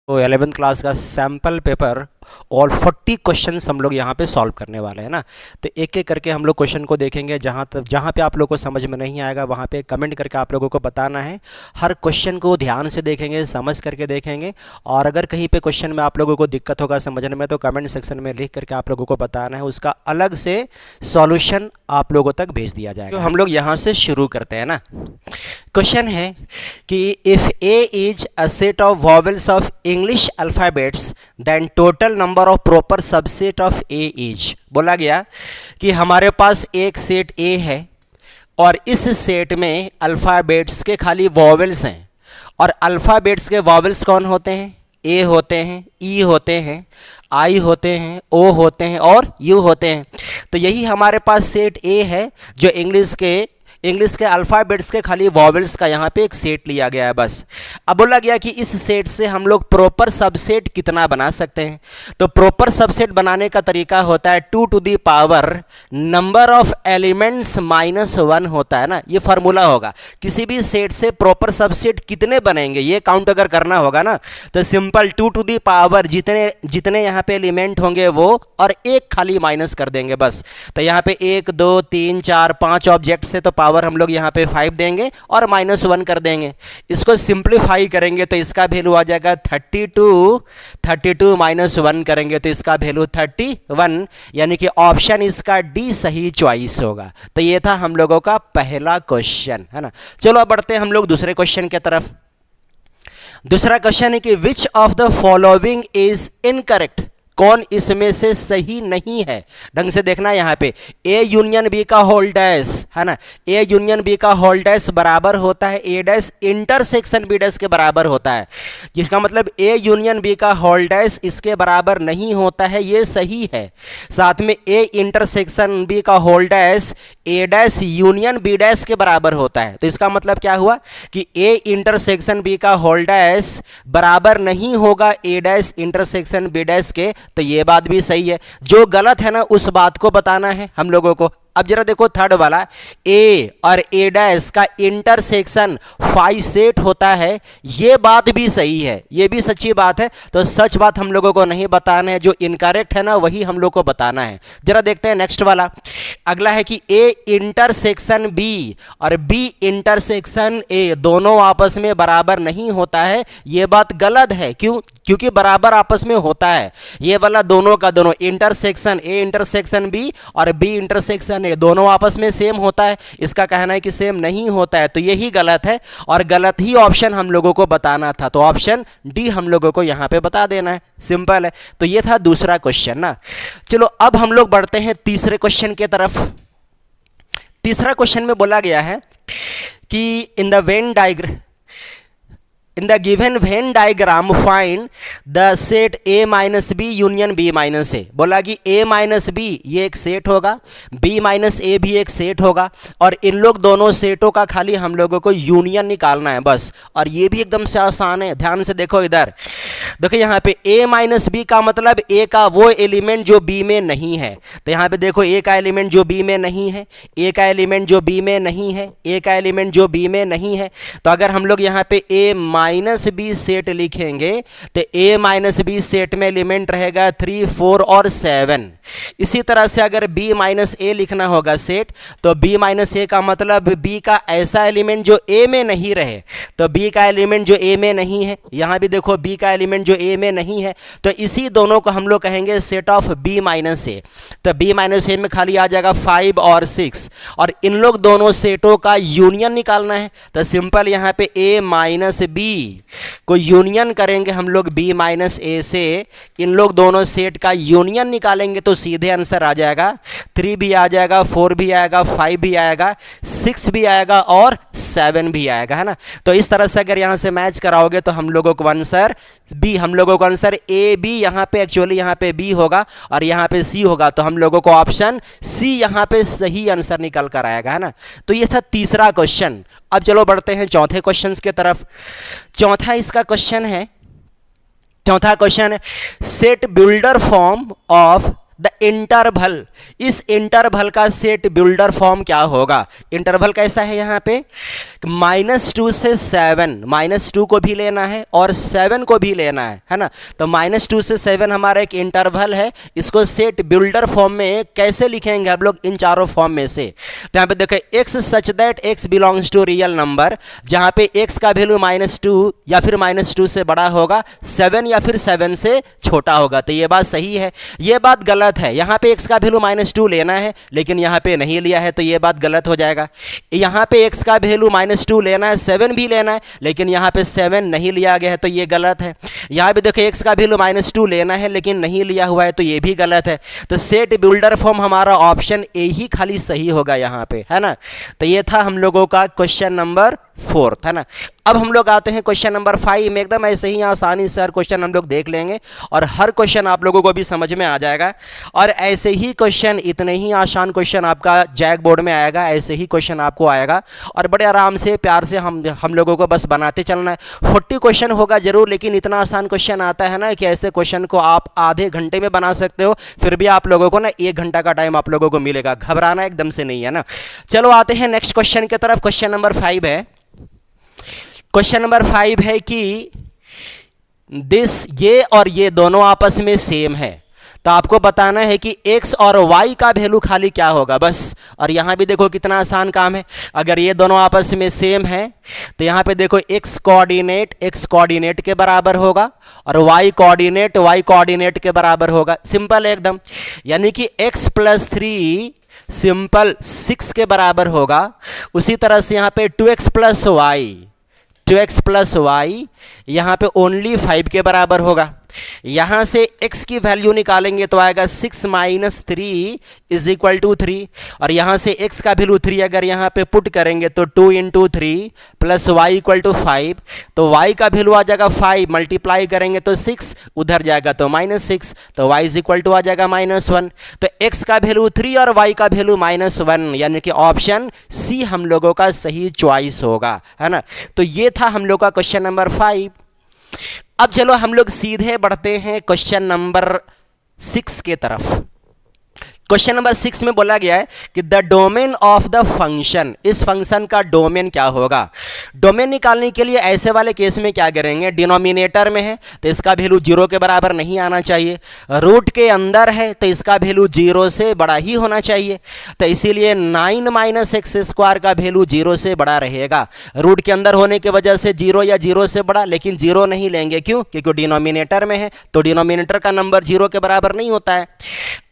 तो 11th class का sample paper और 40 क्वेश्चंस हम लोग यहाँ पे सॉल्व करने वाले हैं ना। तो एक एक करके हम लोग क्वेश्चन को देखेंगे। जहाँ पे आप लोग को समझ में नहीं आएगा वहाँ पे कमेंट करके आप लोगों को बताना है। हर क्वेश्चन को ध्यान से देखेंगे, समझ करके देखेंगे, और अगर कहीं पे क्वेश्चन में आप लोगों को दिक्कत होगा समझने में तो कमेंट सेक्शन में लिख करके आप लोगों को बताना है, उसका अलग से सॉल्यूशन आप लोगों तक भेज दिया जाएगा। तो हम लोग यहाँ से शुरू करते हैं ना। क्वेश्चन है कि if A is a set of vowels of English alphabets then total number of proper subset of A is. बोला गया कि हमारे पास एक सेट ए है और इस सेट में अल्फ़ाबेट्स के खाली वॉवेल्स हैं, और अल्फ़ाबेट्स के वॉवेल्स कौन होते हैं? ए होते हैं, ई होते हैं, आई होते हैं, ओ होते हैं और यू होते हैं। तो यही हमारे पास सेट ए है जो इंग्लिश के अल्फ़ाबेट्स के खाली वॉवेल्स का यहाँ पे एक सेट लिया गया है बस। अब बोला गया कि इस सेट से हम लोग प्रॉपर सबसेट कितना बना सकते हैं। तो प्रॉपर सबसेट बनाने का तरीका होता है 2 to the power number of elements -1 होता है ना। ये फार्मूला होगा। किसी भी सेट से प्रॉपर सबसेट कितने बनेंगे ये काउंट अगर करना होगा ना तो सिंपल 2 टू दी पावर जितने यहाँ पे एलिमेंट होंगे वो, और एक खाली माइनस कर देंगे बस। तो यहाँ पे 1 2 3 4 5 ऑब्जेक्ट से तो पावर हम लोग यहाँ पे 5 देंगे और -1 कर देंगे। इसको सिंप्लीफाई करेंगे तो इसका वैल्यू आ जाएगा 32 -1 करेंगे तो इसका वैल्यू 31, यानी कि ऑप्शन इसका डी सही चॉइस होगा। तो ये था हम लोगों का पहला क्वेश्चन, है ना। चलो अब बढ़ते हैं हम लोग दूसरे क्वेश्चन की तरफ। दूसरा क्वेश्चन है कि which of the following is incorrect. कौन इसमें से सही नहीं है? ढंग से देखना यहाँ पे। ए यूनियन बी का होल डैश, है ना, ए यूनियन बी का होल डैश बराबर होता है ए डैश इंटरसेक्शन बी डैश के बराबर होता है। जिसका मतलब ए यूनियन बी का होल डैश इसके बराबर नहीं होता है, ये सही है। साथ में ए इंटरसेक्शन बी का होल डैश ए डैश यूनियन बी डैश के बराबर होता है। तो इसका मतलब क्या हुआ कि ए इंटरसेक्शन बी का होल डैश बराबर नहीं होगा ए डैश इंटरसेक्शन बी डैश के। तो ये बात भी सही है। जो गलत है ना उस बात को बताना है हम लोगों को। अब जरा देखो थर्ड वाला, ए और ए डैश का इंटरसेक्शन 5 सेट होता है, ये बात भी सही है, ये भी सच्ची बात है। तो सच बात हम लोगों को नहीं बताना है, जो इनकरेक्ट है ना वही हम लोग को बताना है। जरा देखते हैं नेक्स्ट वाला। अगला है कि ए इंटरसेक्शन बी और बी इंटरसेक्शन ए दोनों आपस में बराबर नहीं होता है, ये बात गलत है। क्यों? क्योंकि बराबर आपस में होता है। ये वाला दोनों का दोनों इंटरसेक्शन ए इंटरसेक्शन बी और बी इंटरसेक्शन ए दोनों आपस में सेम होता है। इसका कहना है कि सेम नहीं होता है, तो यही गलत है और गलत ही ऑप्शन हम लोगों को बताना था। तो ऑप्शन डी हम लोगों को यहां पे बता देना है, सिंपल है। तो ये था दूसरा क्वेश्चन ना। चलो अब हम लोग बढ़ते हैं तीसरे क्वेश्चन की तरफ। तीसरा क्वेश्चन में बोला गया है कि इन the given Venn diagram find the set A minus B union B minus A। बोला कि A minus B ये एक सेट होगा, B minus A भी एक सेट होगा, और इन लोग दोनों सेटों का खाली हम लोगों को यूनियन निकालना है बस। और ये भी एकदम से आसान है, ध्यान से देखो इधर। देखो यहाँ पे A minus B का मतलब A का वो एलिमेंट जो B में नहीं है। तो यहाँ पे देखो A का एलिमेंट जो B में नहीं है, A का एलिमेंट जो B में नहीं है, A का एलिमेंट जो B में नहीं है। तो अगर हम लोग यहाँ पे A माइनस बी सेट लिखेंगे तो ए माइनस बी सेट में एलिमेंट रहेगा 3 4 और 7। इसी तरह से अगर बी माइनस ए लिखना होगा सेट, तो बी माइनस ए का मतलब बी का ऐसा एलिमेंट जो ए में नहीं रहे। तो बी का एलिमेंट जो ए में नहीं है, यहां भी देखो बी का एलिमेंट जो ए में नहीं है, तो इसी दोनों को हम लोग कहेंगे सेट ऑफ बी माइनस ए। तो बी माइनस ए में खाली आ जाएगा 5 और 6, और इन लोग दोनों सेटों का यूनियन निकालना है। तो सिंपल यहाँ पे ए माइनस बी को यूनियन करेंगे हम लोग बी माइनस ए से, इन लोग दोनों सेट का यूनियन निकालेंगे तो सीधे आंसर आ जाएगा 3 भी आ जाएगा, 4 भी आएगा, 5 भी आएगा, 6 भी आएगा और 7 भी आएगा, है ना। तो इस तरह से अगर यहाँ से मैच कराओगे तो हम लोगों को आंसर बी, हम लोगों को आंसर ए बी, यहाँ पे एक्चुअली यहाँ पे बी होगा और यहाँ पे सी होगा। तो हम लोगों को ऑप्शन सी यहाँ पे सही आंसर निकल कर आएगा, है ना। तो ये था तीसरा क्वेश्चन। अब चलो बढ़ते हैं चौथे क्वेश्चन की तरफ। चौथा इसका क्वेश्चन है, चौथा क्वेश्चन है set builder form of the interval, इस इंटरवल का सेट बिल्डर फॉर्म क्या होगा? इंटरवल कैसा है यहाँ पे? -2 से 7, -2 को भी लेना है और 7 को भी लेना है ना? तो -2 से 7 हमारा एक इंटरवल है, इसको सेट बिल्डर फॉर्म में कैसे लिखेंगे हम लोग? इन चारों फॉर्म में से। तो यहाँ पे देखो x such that x belongs to real number, जहाँ पे x का वैल्यू -2 या फिर -2 से बड़ा होगा, 7 या फिर 7 से छोटा होगा। तो ये बात सही है, ये बात गलत है। यहाँ पे x का वैल्यू -2 लेना है लेकिन यहाँ पे नहीं लिया है, तो ये बात गलत हो जाएगा। यहाँ पे x का वैल्यू -2 लेना है, 7 भी लेना है लेकिन यहाँ पे 7 नहीं लिया गया है, तो ये गलत है। यहाँ पे देखो x का वैल्यू -2 लेना है लेकिन नहीं लिया हुआ है, तो ये भी गलत है। तो सेट बिल्डर फॉर्म हमारा ऑप्शन ए ही खाली सही होगा यहाँ पे, है ना? तो ये था हम लोगों का क्वेश्चन नंबर 4, है ना? अब हम लोग आते हैं क्वेश्चन नंबर 5 में। एकदम ऐसे ही आसानी से हर क्वेश्चन हम लोग देख लेंगे और हर क्वेश्चन आप लोगों को भी समझ में आ जाएगा। और ऐसे ही क्वेश्चन, इतने ही आसान क्वेश्चन आपका जैक बोर्ड में आएगा, ऐसे ही क्वेश्चन आपको आएगा और बड़े आराम से प्यार से हम लोगों को बस बनाते चलना है। 40 क्वेश्चन होगा जरूर, लेकिन इतना आसान क्वेश्चन आता है ना कि ऐसे क्वेश्चन को आप आधे घंटे में बना सकते हो, फिर भी आप लोगों को ना 1 घंटा का टाइम आप लोगों को मिलेगा। घबराना एकदम से नहीं है ना। चलो आते हैं नेक्स्ट क्वेश्चन की तरफ। क्वेश्चन नंबर 5 है, क्वेश्चन नंबर 5 है कि ये और ये दोनों आपस में सेम है, तो आपको बताना है कि x और y का वैल्यू खाली क्या होगा, बस। और यहां भी देखो कितना आसान काम है। अगर ये दोनों आपस में सेम है तो यहां पे देखो x कोऑर्डिनेट के बराबर होगा और y कोऑर्डिनेट के बराबर होगा। सिंपल है एकदम। यानी कि x + 3 सिंपल 6 के बराबर होगा। उसी तरह से यहां पे 2x + y यहाँ पे ओनली 5 के बराबर होगा। यहाँ से x की वैल्यू निकालेंगे तो आएगा 6 - 3 = 3 और यहाँ से x का वैल्यू 3 अगर यहाँ पे पुट करेंगे तो 2 × 3 + y = 5, तो y का वैल्यू आ जाएगा 5, मल्टीप्लाई करेंगे तो 6, उधर जाएगा तो -6, तो y = आ जाएगा -1। तो x का वैल्यू 3 और y का वैल्यू -1, यानी कि ऑप्शन सी हम लोगों का सही चॉइस होगा, है ना? तो ये था हम लोग का क्वेश्चन नंबर 5। अब चलो हम लोग सीधे बढ़ते हैं क्वेश्चन नंबर 6 के तरफ। क्वेश्चन नंबर 6 में बोला गया है कि the domain of the function, इस फंक्शन का डोमेन क्या होगा? डोमेन निकालने के लिए ऐसे वाले केस में क्या करेंगे? डिनोमिनेटर में है तो इसका वैल्यू 0 के बराबर नहीं आना चाहिए, रूट के अंदर है तो इसका वैल्यू 0 से बड़ा ही होना चाहिए। तो इसीलिए 9 - x² का वैल्यू 0 से बड़ा रहेगा। रूट के अंदर होने की वजह से 0 या 0 से बड़ा, लेकिन 0 नहीं लेंगे। क्यों? क्योंकि डिनोमिनेटर में है तो डिनोमिनेटर का नंबर 0 के बराबर नहीं होता है।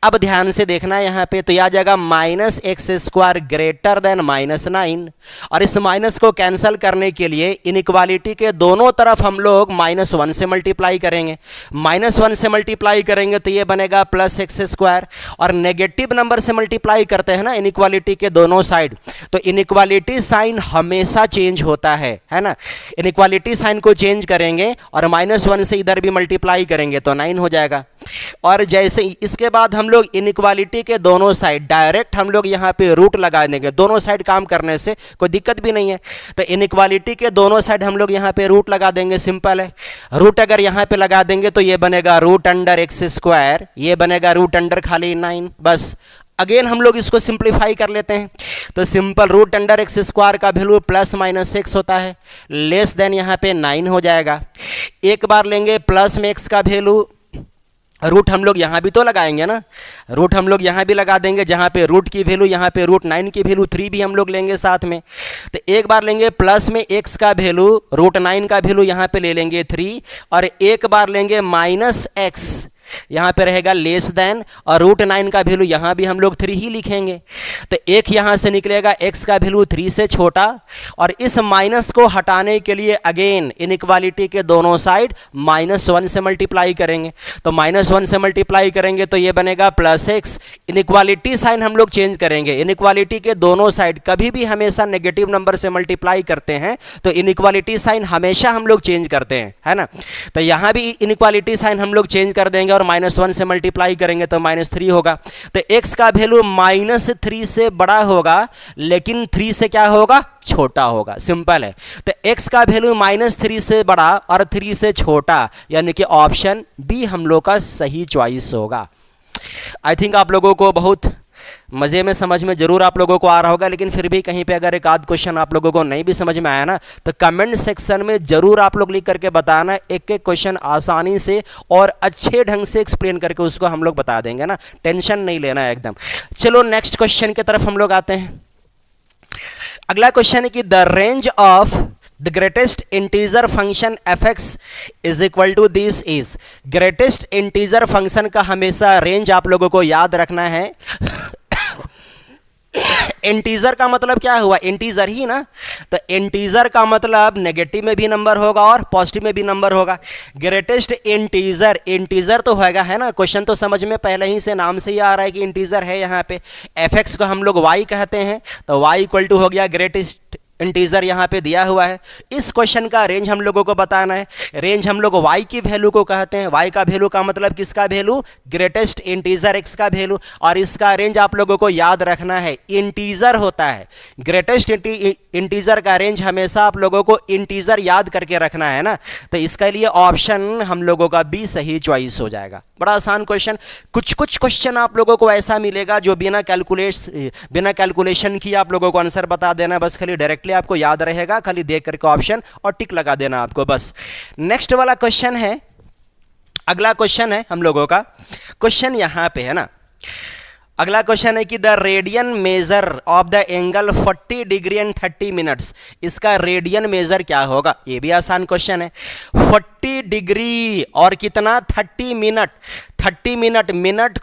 अब ध्यान से देखना है यहाँ पे, तो आ जाएगा -x² > -9, और इस माइनस को कैंसिल करने के लिए इनइक्वालिटी के दोनों तरफ हम लोग -1 से मल्टीप्लाई करेंगे। -1 से मल्टीप्लाई करेंगे तो ये बनेगा +x², और नेगेटिव नंबर से मल्टीप्लाई करते हैं ना इनइक्वालिटी के दोनों साइड, तो इनइक्वालिटी साइन हमेशा चेंज होता है ना? इनइक्वालिटी साइन को चेंज करेंगे और -1 से इधर भी मल्टीप्लाई करेंगे तो 9 हो जाएगा। और जैसे इसके बाद हम लोग इनइक्वालिटी के दोनों साइड डायरेक्ट हम लोग यहाँ पे रूट लगा देंगे। दोनों साइड काम करने से कोई दिक्कत भी नहीं है, तो इनइक्वालिटी के दोनों साइड हम लोग यहाँ पे रूट लगा देंगे। सिंपल है। रूट अगर यहाँ पे लगा देंगे तो ये बनेगा √x², ये बनेगा √ खाली 9। बस अगेन हम लोग इसको सिंप्लीफाई कर लेते हैं, तो सिंपल √x² का वैल्यू +-6 होता है, लेस देन यहाँ पे 9 हो जाएगा। एक बार लेंगे प्लस में x का वैल्यू, रूट हम लोग यहाँ भी तो लगाएंगे ना, रूट हम लोग यहाँ भी लगा देंगे, जहाँ पे रूट की वैल्यू, यहाँ पे √9 की वैल्यू 3 भी हम लोग लेंगे साथ में। तो एक बार लेंगे प्लस में x का वैल्यू, √9 का वैल्यू यहाँ पे ले लेंगे 3, और एक बार लेंगे -x, यहाँ पे रहेगा लेस देन, और √9 का वैल्यू यहाँ भी हम लोग 3 ही लिखेंगे। तो एक यहाँ से निकलेगा x का वैल्यू 3 से छोटा, और इस माइनस को हटाने के लिए अगेन इनइक्वालिटी के दोनों साइड -1 से मल्टीप्लाई करेंगे। तो -1 से मल्टीप्लाई करेंगे तो ये बनेगा +x। इनइक्वालिटी साइन हम लोग चेंज करेंगे, इनइक्वालिटी के दोनों साइड कभी भी हमेशा नेगेटिव नंबर से मल्टीप्लाई करते हैं तो इनइक्वालिटी साइन हमेशा हम लोग चेंज करते हैं, है ना? तो यहाँ भी इनइक्वालिटी साइन हम लोग चेंज कर देंगे और -1 से मल्टीप्लाई करेंगे तो -3 होगा। तो x का वैल्यू -3 से बड़ा होगा, लेकिन 3 से क्या होगा? छोटा होगा। सिंपल है। तो x का वैल्यू -3 से बड़ा और 3 से छोटा, यानी कि ऑप्शन बी हम लोग का सही चॉइस होगा। आई थिंक आप लोगों को बहुत मज़े में समझ में जरूर आप लोगों को आ रहा होगा, लेकिन फिर भी कहीं पे अगर एक आध क्वेश्चन आप लोगों को नहीं भी समझ में आया ना, तो कमेंट सेक्शन में जरूर आप लोग लिख करके बताना, एक एक क्वेश्चन आसानी से और अच्छे ढंग से एक्सप्लेन करके उसको हम लोग बता देंगे ना, टेंशन नहीं लेना है एकदम। चलो नेक्स्ट क्वेश्चन की तरफ हम लोग आते हैं। अगला क्वेश्चन है कि the range of the greatest integer function fx is equal to this is. Greatest integer function का हमेशा रेंज आप लोगों को याद रखना है। इंटीजर का मतलब क्या हुआ, इंटीजर ही ना, तो इंटीजर का मतलब नेगेटिव में भी नंबर होगा और पॉजिटिव में भी नंबर होगा। ग्रेटेस्ट इंटीजर, इंटीजर तो होगा है ना, क्वेश्चन तो समझ में पहले ही से नाम से ही आ रहा है कि इंटीजर है। यहाँ पे fx को हम लोग y कहते हैं, तो y इक्वल टू हो गया ग्रेटेस्ट इंटीजर यहाँ पे दिया हुआ है। इस क्वेश्चन का रेंज हम लोगों को बताना है। रेंज हम लोग y की वैल्यू को कहते हैं। y का वैल्यू का मतलब किसका वैल्यू, ग्रेटेस्ट इंटीजर x का वैल्यू, और इसका रेंज आप लोगों को याद रखना है, इंटीजर होता है। ग्रेटेस्ट इंटीजर का रेंज हमेशा आप लोगों को इंटीजर याद करके रखना है ना, तो इसके लिए ऑप्शन हम लोगों का बी सही चॉइस हो जाएगा। बड़ा आसान क्वेश्चन। कुछ कुछ क्वेश्चन आप लोगों को ऐसा मिलेगा जो बिना कैलकुलेशन की आप लोगों को आंसर बता देना, बस खाली डायरेक्टली आपको याद रहेगा, खाली देख करके ऑप्शन और टिक लगा देना आपको बस। नेक्स्ट वाला क्वेश्चन है, अगला क्वेश्चन है हम लोगों का, क्वेश्चन यहां पे है ना, अगला क्वेश्चन है कि the radian measure of the angle 40 degree and 30 minutes. इसका रेडियन मेजर क्या होगा, ये भी आसान क्वेश्चन है। 40 डिग्री और कितना 30 मिनट, 30 मिनट, मिनट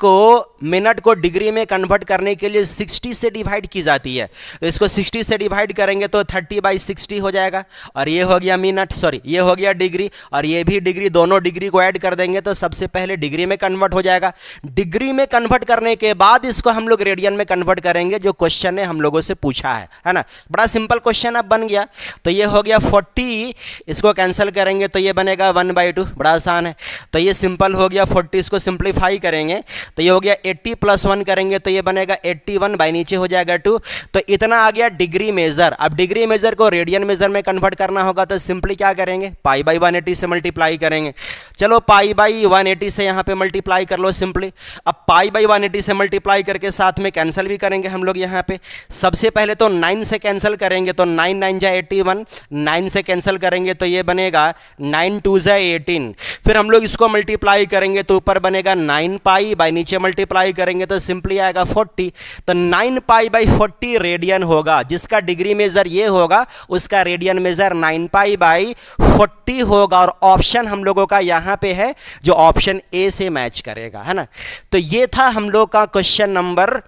को डिग्री में कन्वर्ट करने के लिए 60 से डिवाइड की जाती है, तो इसको 60 से डिवाइड करेंगे तो 30/60 हो जाएगा, और ये हो गया मिनट, सॉरी ये हो गया डिग्री, और ये भी डिग्री, दोनों डिग्री को ऐड कर देंगे तो सबसे पहले डिग्री में कन्वर्ट हो जाएगा। डिग्री में कन्वर्ट करने के बाद इसको हम लोग रेडियन में कन्वर्ट करेंगे, जो क्वेश्चन ने हम लोगों से पूछा है ना। बड़ा सिंपल क्वेश्चन अब बन गया। तो ये हो गया 40, इसको कैंसिल करेंगे तो ये बनेगा 1/2, बड़ा आसान है। तो ये सिंपल हो गया 40, इसको सिंप्लीफाई करेंगे तो ये हो गया 80 + 1 करेंगे तो ये बनेगा 81, बाई नीचे हो जाएगा 2। तो इतना आ गया डिग्री मेजर। अब डिग्री मेजर को रेडियन मेजर में कन्वर्ट करना होगा तो सिंपली क्या करेंगे, π/180 से मल्टीप्लाई करेंगे। चलो π/180 से यहाँ पे मल्टीप्लाई कर लो सिंपली। अब π/180 से मल्टीप्लाई करके साथ में कैंसिल भी करेंगे हम लोग यहाँ पे। सबसे पहले तो 9 से कैंसिल करेंगे तो 9 9 जा 81, 9 से कैंसिल करेंगे तो ये बनेगा 9 2 जा 18। फिर हम लोग इसको मल्टीप्लाई करेंगे तो ऊपर बनेगा 9π, बाई नीचे मल्टीप्लाई करेंगे तो सिंपली आएगा 40। तो 9π/40 रेडियन होगा। जिसका डिग्री मेजर ये होगा उसका रेडियन मेजर 9π/40 होगा, और ऑप्शन हम लोगों का यहाँ पे है जो ऑप्शन ए से मैच करेगा, है ना। तो ये था हम लोग का क्वेश्चन नंबर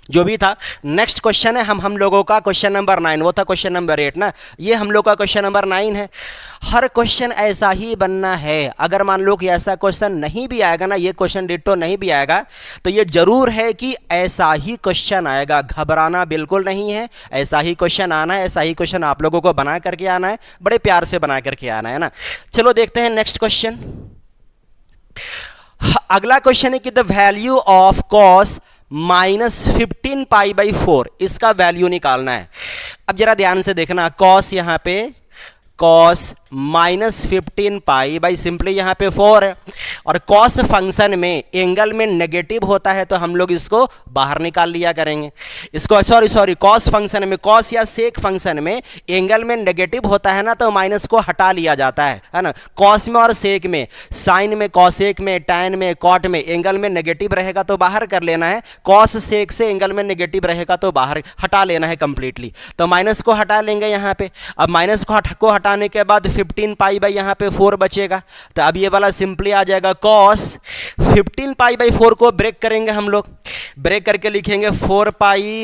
जो भी था। नेक्स्ट क्वेश्चन है हम लोगों का क्वेश्चन नंबर 9, वो था क्वेश्चन नंबर 8 ना, ये हम लोग का क्वेश्चन नंबर 9 है। हर क्वेश्चन ऐसा ही बनना है। अगर मान लो कि ऐसा क्वेश्चन नहीं भी आएगा ना, ये क्वेश्चन डिट्टो नहीं भी आएगा, तो ये जरूर है कि ऐसा ही क्वेश्चन आएगा, घबराना बिल्कुल नहीं है। ऐसा ही क्वेश्चन आना है, ऐसा ही क्वेश्चन आप लोगों को बना करके आना है, बड़े प्यार से बना करके आना है ना। चलो देखते हैं नेक्स्ट क्वेश्चन। अगला क्वेश्चन है कि द वैल्यू ऑफ कॉस -15π/4, इसका वैल्यू निकालना है। अब जरा ध्यान से देखना, कॉस यहाँ पे कॉस -15π बाई सिंपली यहाँ पे 4 है, और कॉस फंक्शन में एंगल में नेगेटिव होता है तो हम लोग इसको बाहर निकाल लिया करेंगे। इसको सॉरी कॉस फंक्शन में, कॉस या सेक फंक्शन में एंगल में नेगेटिव होता है ना, तो माइनस को हटा लिया जाता है ना। कॉस में और सेक में, साइन में, कॉसेक में, टैन में, कॉट में एंगल में नेगेटिव रहेगा तो बाहर कर लेना है। कॉस सेक से एंगल में नेगेटिव रहेगा तो बाहर हटा लेना है कंप्लीटली। तो माइनस को हटा लेंगे यहाँ पे। अब माइनस को हटाने के बाद 15π यहाँ पे 4 बचेगा, तो अब ये वाला सिंपली आ जाएगा कॉस 15π/4 को ब्रेक करेंगे हम लोग, ब्रेक करके लिखेंगे 4π -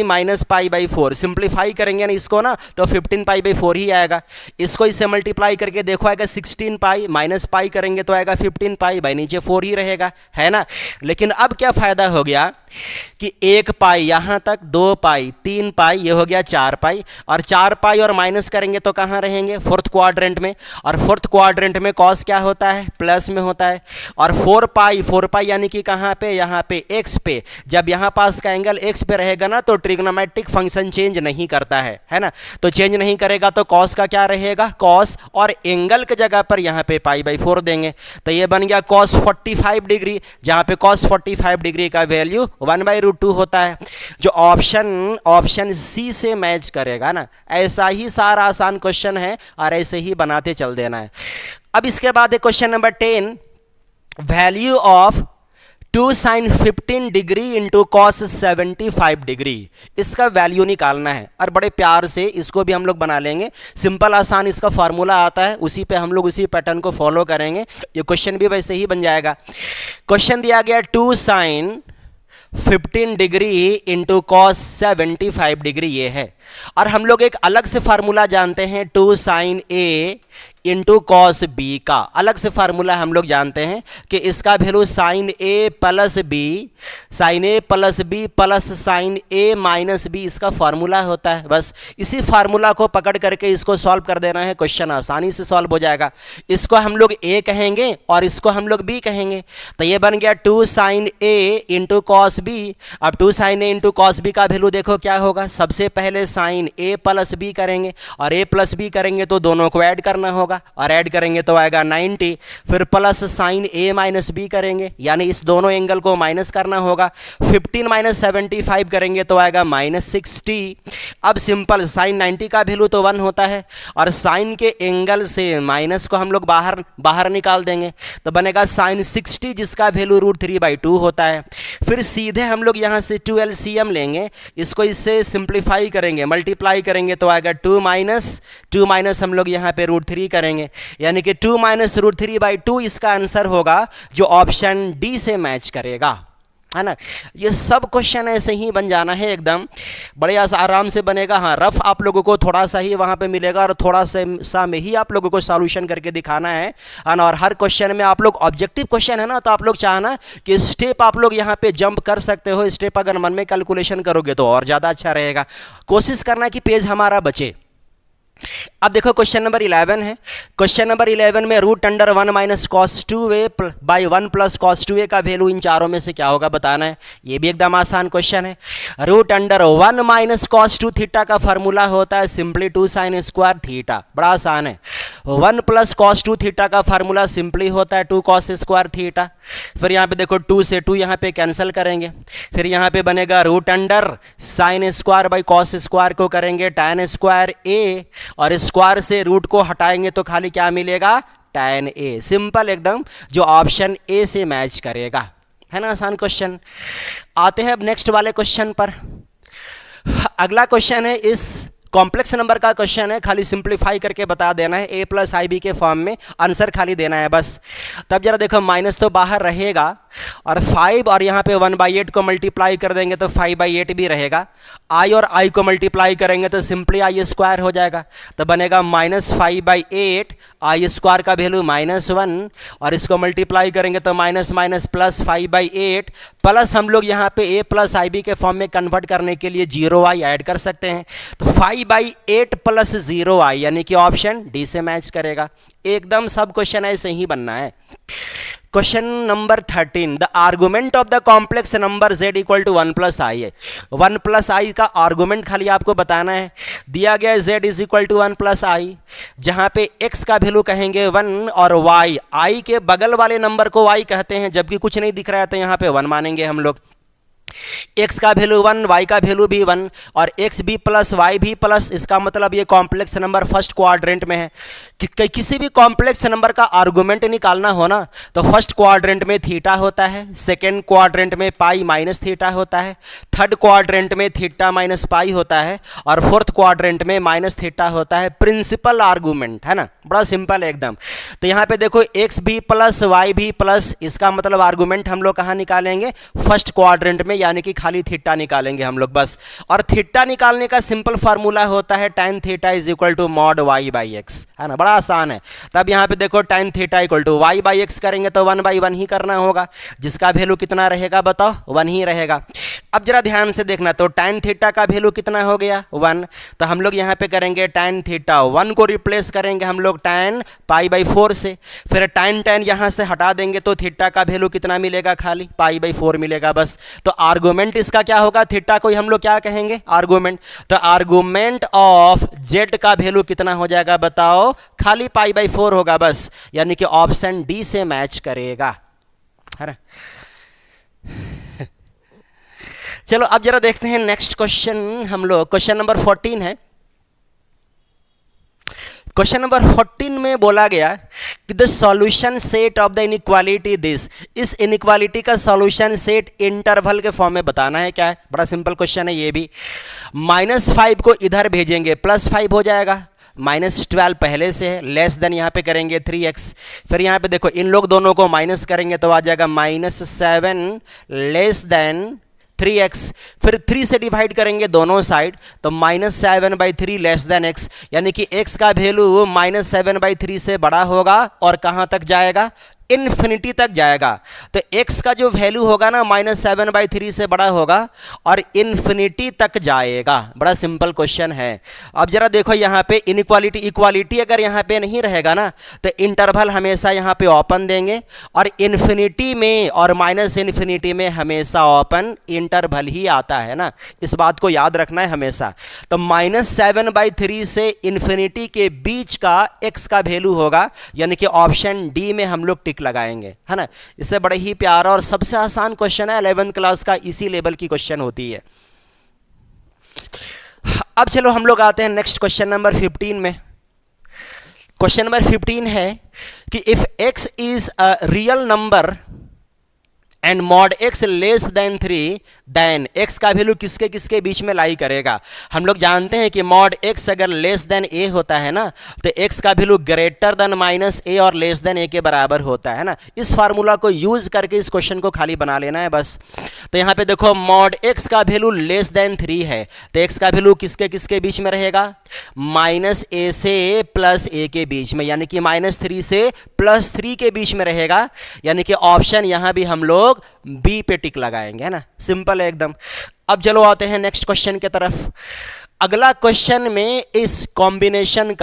π/4। सिंप्लीफाई करेंगे ना इसको ना, तो 15π/4 ही आएगा। इसको इससे मल्टीप्लाई करके देखो आएगा 16π, माइनस पाई करेंगे तो आएगा 15π, बाई नीचे 4 ही रहेगा, है ना। लेकिन अब क्या फायदा हो गया कि 1π यहाँ तक, 2π, 3π, ये हो गया 4π, और 4π और माइनस करेंगे तो कहाँ रहेंगे, फोर्थ क्वाड्रेंट में। और फोर्थ क्वाड्रेंट में कॉस क्या होता है, प्लस में होता है। और 4π यानी कि कहाँ पे, यहाँ पे x पे। जब यहाँ यहाँ पास का एंगल x पे रहेगा ना, तो ट्रिग्नोमेट्रिक फंक्शन चेंज नहीं करता है ना, तो चेंज नहीं करेगा तो cos का क्या रहेगा, cos, और एंगल के जगह पर यहाँ पे π/4 देंगे, तो ये बन गया cos 45 डिग्री, जहाँ पे cos 45 डिग्री का वैल्यू 1/√2 होता है, जो ऑप्शन सी से मैच करेगा ना। ऐसा ही सारा आसान क्वेश्चन है और ऐसे ही बनाते चल देना है। अब इसके बाद है question number 10, value of 2 sin 15 degree into cos 75 degree, इसका वैल्यू निकालना है और बड़े प्यार से इसको भी हम लोग बना लेंगे। सिंपल आसान इसका फॉर्मूला आता है, उसी पे हम लोग उसी पैटर्न को फॉलो करेंगे, ये क्वेश्चन भी वैसे ही बन जाएगा। क्वेश्चन दिया गया 2 sin 15 degree into cos 75 degree ये है, और हम लोग एक अलग से फार्मूला जानते हैं 2 sin A into cos B का, अलग से फार्मूला हम लोग जानते हैं कि इसका वैल्यू साइन ए प्लस बी प्लस साइन ए माइनस बी, इसका फार्मूला होता है। बस इसी फार्मूला को पकड़ करके इसको सॉल्व कर देना है, क्वेश्चन आसानी से सॉल्व हो जाएगा। इसको हम लोग ए कहेंगे और इसको हम लोग बी कहेंगे, तो ये बन गया 2 sin A into cos B. अब 2 sin A into cos B का वैल्यू देखो क्या होगा, सबसे पहले साइन ए प्लस बी करेंगे और ए प्लस बी करेंगे तो दोनों को ऐड करना होगा, और ऐड करेंगे तो आएगा 90, फिर प्लस साइन ए माइनस बी करेंगे, यानी इस दोनों एंगल को माइनस करना होगा, 15 माइनस 75 करेंगे तो आएगा -60। अब सिंपल साइन 90 का वैल्यू तो 1 होता है, और साइन के एंगल से माइनस को हम लोग बाहर निकाल देंगे, तो बनेगा साइन 60 जिसका वैल्यू √3/2 होता है। फिर सीधे हम लोग यहाँ से 2 LCM लेंगे, इसको इससे सिंप्लीफाई करेंगे, मल्टीप्लाई करेंगे तो आएगा 2 माइनस हम लोग यहाँ पे √3 करेंगे, यानी कि 2 माइनस √3/2 इसका आंसर होगा, जो ऑप्शन डी से मैच करेगा, है ना। ये सब क्वेश्चन ऐसे ही बन जाना है, एकदम बड़े आराम से बनेगा। हाँ, रफ आप लोगों को थोड़ा सा ही वहाँ पे मिलेगा और थोड़ा सा में ही आप लोगों को सॉल्यूशन करके दिखाना है, और हर क्वेश्चन में आप लोग ऑब्जेक्टिव क्वेश्चन है ना, तो आप लोग चाहना कि स्टेप आप लोग यहाँ पे जंप कर सकते हो, स्टेप अगर मन में कैलकुलेशन करोगे तो और ज़्यादा अच्छा रहेगा। कोशिश करना कि पेज हमारा बचे। अब देखो क्वेश्चन नंबर 11 है। क्वेश्चन नंबर 11 में √1 minus cos 2a by 1 plus cos 2a का वैल्यू इन चारों में से क्या होगा बताना है। ये भी एकदम आसान क्वेश्चन है। √1 माइनस cos 2 थीटा का फार्मूला होता है सिंपली 2 sin स्क्वायर थीटा, बड़ा आसान है। 1 प्लस cos 2 थीटा का फार्मूला सिंपली होता है 2 cos स्क्वायर थीटा। फिर यहाँ पे देखो 2 से 2 यहाँ पे कैंसिल करेंगे, फिर यहाँ पे बनेगा √under sine square by cos square को करेंगे tan स्क्वायर a, और स्क्वायर से रूट को हटाएंगे तो खाली क्या मिलेगा, tan a। सिंपल एकदम, जो ऑप्शन ए से मैच करेगा, है ना। आसान क्वेश्चन। आते हैं अब नेक्स्ट वाले क्वेश्चन पर। अगला क्वेश्चन है इस कॉम्प्लेक्स नंबर का क्वेश्चन है, खाली सिंप्लीफाई करके बता देना है, a प्लस आई बी के फॉर्म में आंसर खाली देना है बस। तब जरा देखो माइनस तो बाहर रहेगा, और 5 और यहाँ पे 1/8 को मल्टीप्लाई कर देंगे तो 5/8 भी रहेगा। i और i को मल्टीप्लाई करेंगे तो सिंपली आई स्क्वायर हो जाएगा, तो बनेगा -5/8, आई स्क्वायर का वैल्यू -1, और इसको मल्टीप्लाई करेंगे तो माइनस माइनस प्लस 5/8, प्लस हम लोग यहाँ पे a प्लस आई बी के फॉर्म में कन्वर्ट करने के लिए 0i ऐड कर सकते हैं, तो 5/8 प्लस 0i, यानी कि ऑप्शन डी से मैच करेगा। एकदम सब क्वेश्चन ऐसे ही बनना है। Question number 13, the argument of the complex number z equal to 1 plus i है। 1 प्लस आई का आर्गुमेंट खाली आपको बताना है। दिया गया z is equal to 1 plus i, जहाँ पे x का वैल्यू कहेंगे 1 और y, i के बगल वाले नंबर को y कहते हैं, जबकि कुछ नहीं दिख रहा है तो यहाँ पे 1 मानेंगे हम लोग। x का वैल्यू 1, y का वैल्यू भी 1, और x भी प्लस y भी प्लस, इसका मतलब ये कॉम्प्लेक्स नंबर फर्स्ट क्वाड्रेंट में है। किसी भी कॉम्प्लेक्स नंबर का आर्गुमेंट निकालना हो ना, तो फर्स्ट क्वाड्रेंट में थीटा होता है, सेकेंड क्वाड्रेंट में पाई माइनस थीटा होता है, थर्ड क्वाड्रेंट में थीटा माइनस पाई होता है, और फोर्थ क्वाड्रेंट में माइनस थीटा होता है। प्रिंसिपल आर्गुमेंट है ना, बड़ा सिंपल है एकदम। तो यहाँ पे देखो x भी प्लस y भी प्लस, इसका मतलब आर्गुमेंट हम लोग कहाँ निकालेंगे, फर्स्ट क्वाड्रेंट में, यानी कि खाली थीटा निकालेंगे हम लोग बस। और थीटा निकालने का सिंपल फार्मूला होता है tan theta is equal to mod y by x, है ना, बड़ा आसान है। तब यहाँ पे देखो tan theta equal to y by x करेंगे तो 1/1 ही करना होगा, जिसका वैल्यू कितना रहेगा बताओ, 1 ही रहेगा। अब जरा ध्यान से देखना, तो tan थीटा का वैल्यू कितना हो गया, 1, तो हम लोग यहाँ पे करेंगे tan थीटा 1 को रिप्लेस करेंगे हम लोग tan π/4 से, फिर tan यहाँ से हटा देंगे तो थीटा का वैल्यू कितना मिलेगा, खाली π/4 मिलेगा बस। तो आर्गुमेंट इसका क्या होगा, थीटा को हम लोग क्या कहेंगे, आर्गुमेंट। तो आर्गुमेंट ऑफ जेड का वैल्यू कितना हो जाएगा बताओ, खाली π/4 होगा बस, यानी कि ऑप्शन डी से मैच करेगा, है ना। चलो अब जरा देखते हैं नेक्स्ट क्वेश्चन, हम लोग क्वेश्चन नंबर 14 है। क्वेश्चन नंबर 14 में बोला गया कि the solution set of the inequality this, इस इनइक्वालिटी का सॉल्यूशन सेट इंटरवल के फॉर्म में बताना है। क्या है, बड़ा सिंपल क्वेश्चन है ये भी। -5 को इधर भेजेंगे, +5 हो जाएगा, -12 पहले से है, लेस देन यहाँ पे करेंगे 3x, फिर यहाँ पे देखो इन लोग दोनों को माइनस करेंगे तो आ जाएगा -7 लेस देन 3x, फिर 3 से डिवाइड करेंगे दोनों साइड तो -7/3 लेस देन x, यानी कि x का वैल्यू -7/3 से बड़ा होगा और कहां तक जाएगा, इन्फिनिटी तक जाएगा। तो x का जो वैल्यू होगा ना -7/3 से बड़ा होगा और इन्फिनिटी तक जाएगा। बड़ा सिंपल क्वेश्चन है। अब जरा देखो यहाँ पे इनइक्वालिटी, इक्वालिटी अगर यहाँ पे नहीं रहेगा ना तो इंटरवल हमेशा यहाँ पे ओपन देंगे और इन्फिनिटी में और -इन्फिनिटी में हमेशा ओपन इंटरवल ही आता है ना, इस बात को याद रखना है हमेशा। तो -7/3 से इन्फिनिटी के बीच का x का वैल्यू होगा, यानी कि ऑप्शन डी में हम लोग टिक लगाएंगे, है ना। इससे बड़ा ही प्यारा और सबसे आसान क्वेश्चन है 11th क्लास का, इसी लेवल की क्वेश्चन होती है। अब चलो हम लोग आते हैं नेक्स्ट क्वेश्चन नंबर 15 में। क्वेश्चन नंबर 15 है कि if x is a real number and mod x less than 3 then x का वैल्यू किसके किसके बीच में लाई करेगा। हम लोग जानते हैं कि मॉड x अगर लेस देन a होता है ना तो x का वैल्यू ग्रेटर देन -a और लेस देन a के बराबर होता है ना। इस फार्मूला को यूज करके इस क्वेश्चन को खाली बना लेना है बस। तो यहाँ पे देखो मॉड x का वैल्यू लेस देन 3 है तो x का वैल्यू किसके किसके बीच में रहेगा, -a से +a के बीच में, यानी कि -3 से +3 के बीच में रहेगा, यानी कि ऑप्शन यहाँ भी हम लोग बी पे टिक लगाएंगे, है ना। सिंपल है एकदम। अब चलो आते हैं नेक्स्ट क्वेश्चन की तरफ। अगला क्वेश्चन में इस कॉम्बिनेशन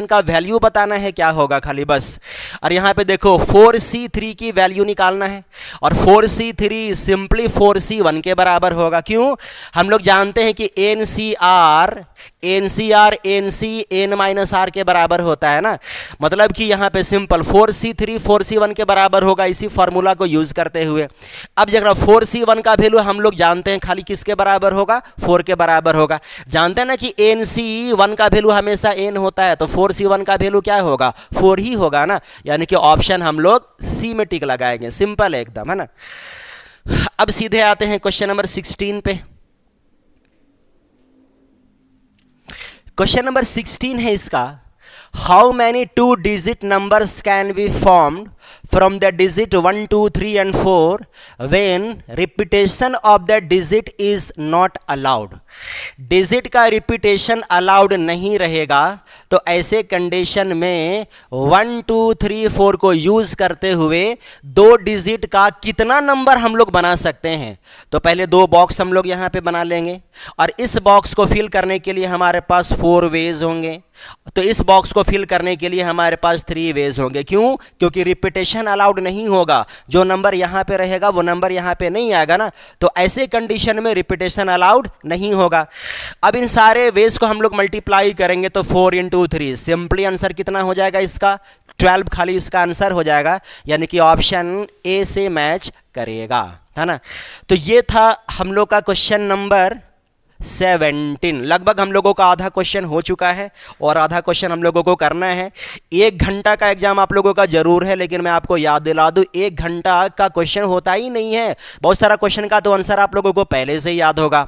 का वैल्यू बताना है क्या होगा खाली बस। और यहाँ पे देखो 4c3 की वैल्यू निकालना है और 4c3 सिंपली 4c1 के बराबर होगा। क्यों, हम लोग जानते हैं कि NCR NC n-r के बराबर होता है ना, मतलब कि यहाँ पे सिंपल 4c3 4c1 के बराबर होगा इसी फॉर्मूला को यूज करते हुए। अब जरा 4c1 का वैल्यू हम लोग जानते हैं खाली किसके बराबर होगा, 4 के बराबर होगा। जानते हैं ना कि NC1 का वैल्यू हमेशा n होता है तो 4c1 का वैल्यू क्या होगा, 4 ही होगा ना, यानी कि ऑप्शन हम लोग सी में टिक लगाएंगे। सिंपल है एकदम, है ना। अब सीधे आते हैं क्वेश्चन नंबर 16 पे। क्वेश्चन नंबर 16 है इसका, how many 2 digit numbers can be formed from the digit 1 2 3 and 4 when repetition of the digit is not allowed. Digit का रिपीटेशन अलाउड नहीं रहेगा तो ऐसे कंडीशन में 1 2 3 4 को यूज करते हुए 2 डिजिट का कितना नंबर हम लोग बना सकते हैं। तो पहले 2 बॉक्स हम लोग यहाँ पे बना लेंगे और इस बॉक्स को फिल करने के लिए हमारे पास 4 वेज होंगे, तो इस बॉक्स को फिल करने के लिए हमारे पास 3 वेज होंगे। क्यों, क्योंकि रिपीटेशन अलाउड नहीं होगा, जो नंबर यहाँ पे रहेगा वो नंबर यहाँ पे नहीं आएगा ना, तो ऐसे कंडीशन में रिपीटेशन अलाउड नहीं होगा। अब इन सारे वेज को हम लोग मल्टीप्लाई करेंगे तो 4 × 3 सिंपली आंसर कितना हो जाएगा इसका, 12 खाली इसका आंसर हो जाएगा, यानी कि ऑप्शन ए से मैच करेगा, है ना। तो ये था हम लोग का क्वेश्चन नंबर 17। लगभग हम लोगों का आधा क्वेश्चन हो चुका है और आधा क्वेश्चन हम लोगों को करना है। 1 घंटा का एग्जाम आप लोगों का जरूर है, लेकिन मैं आपको याद दिला दूं 1 घंटा का क्वेश्चन होता ही नहीं है। बहुत सारा क्वेश्चन का तो आंसर आप लोगों को पहले से ही याद होगा।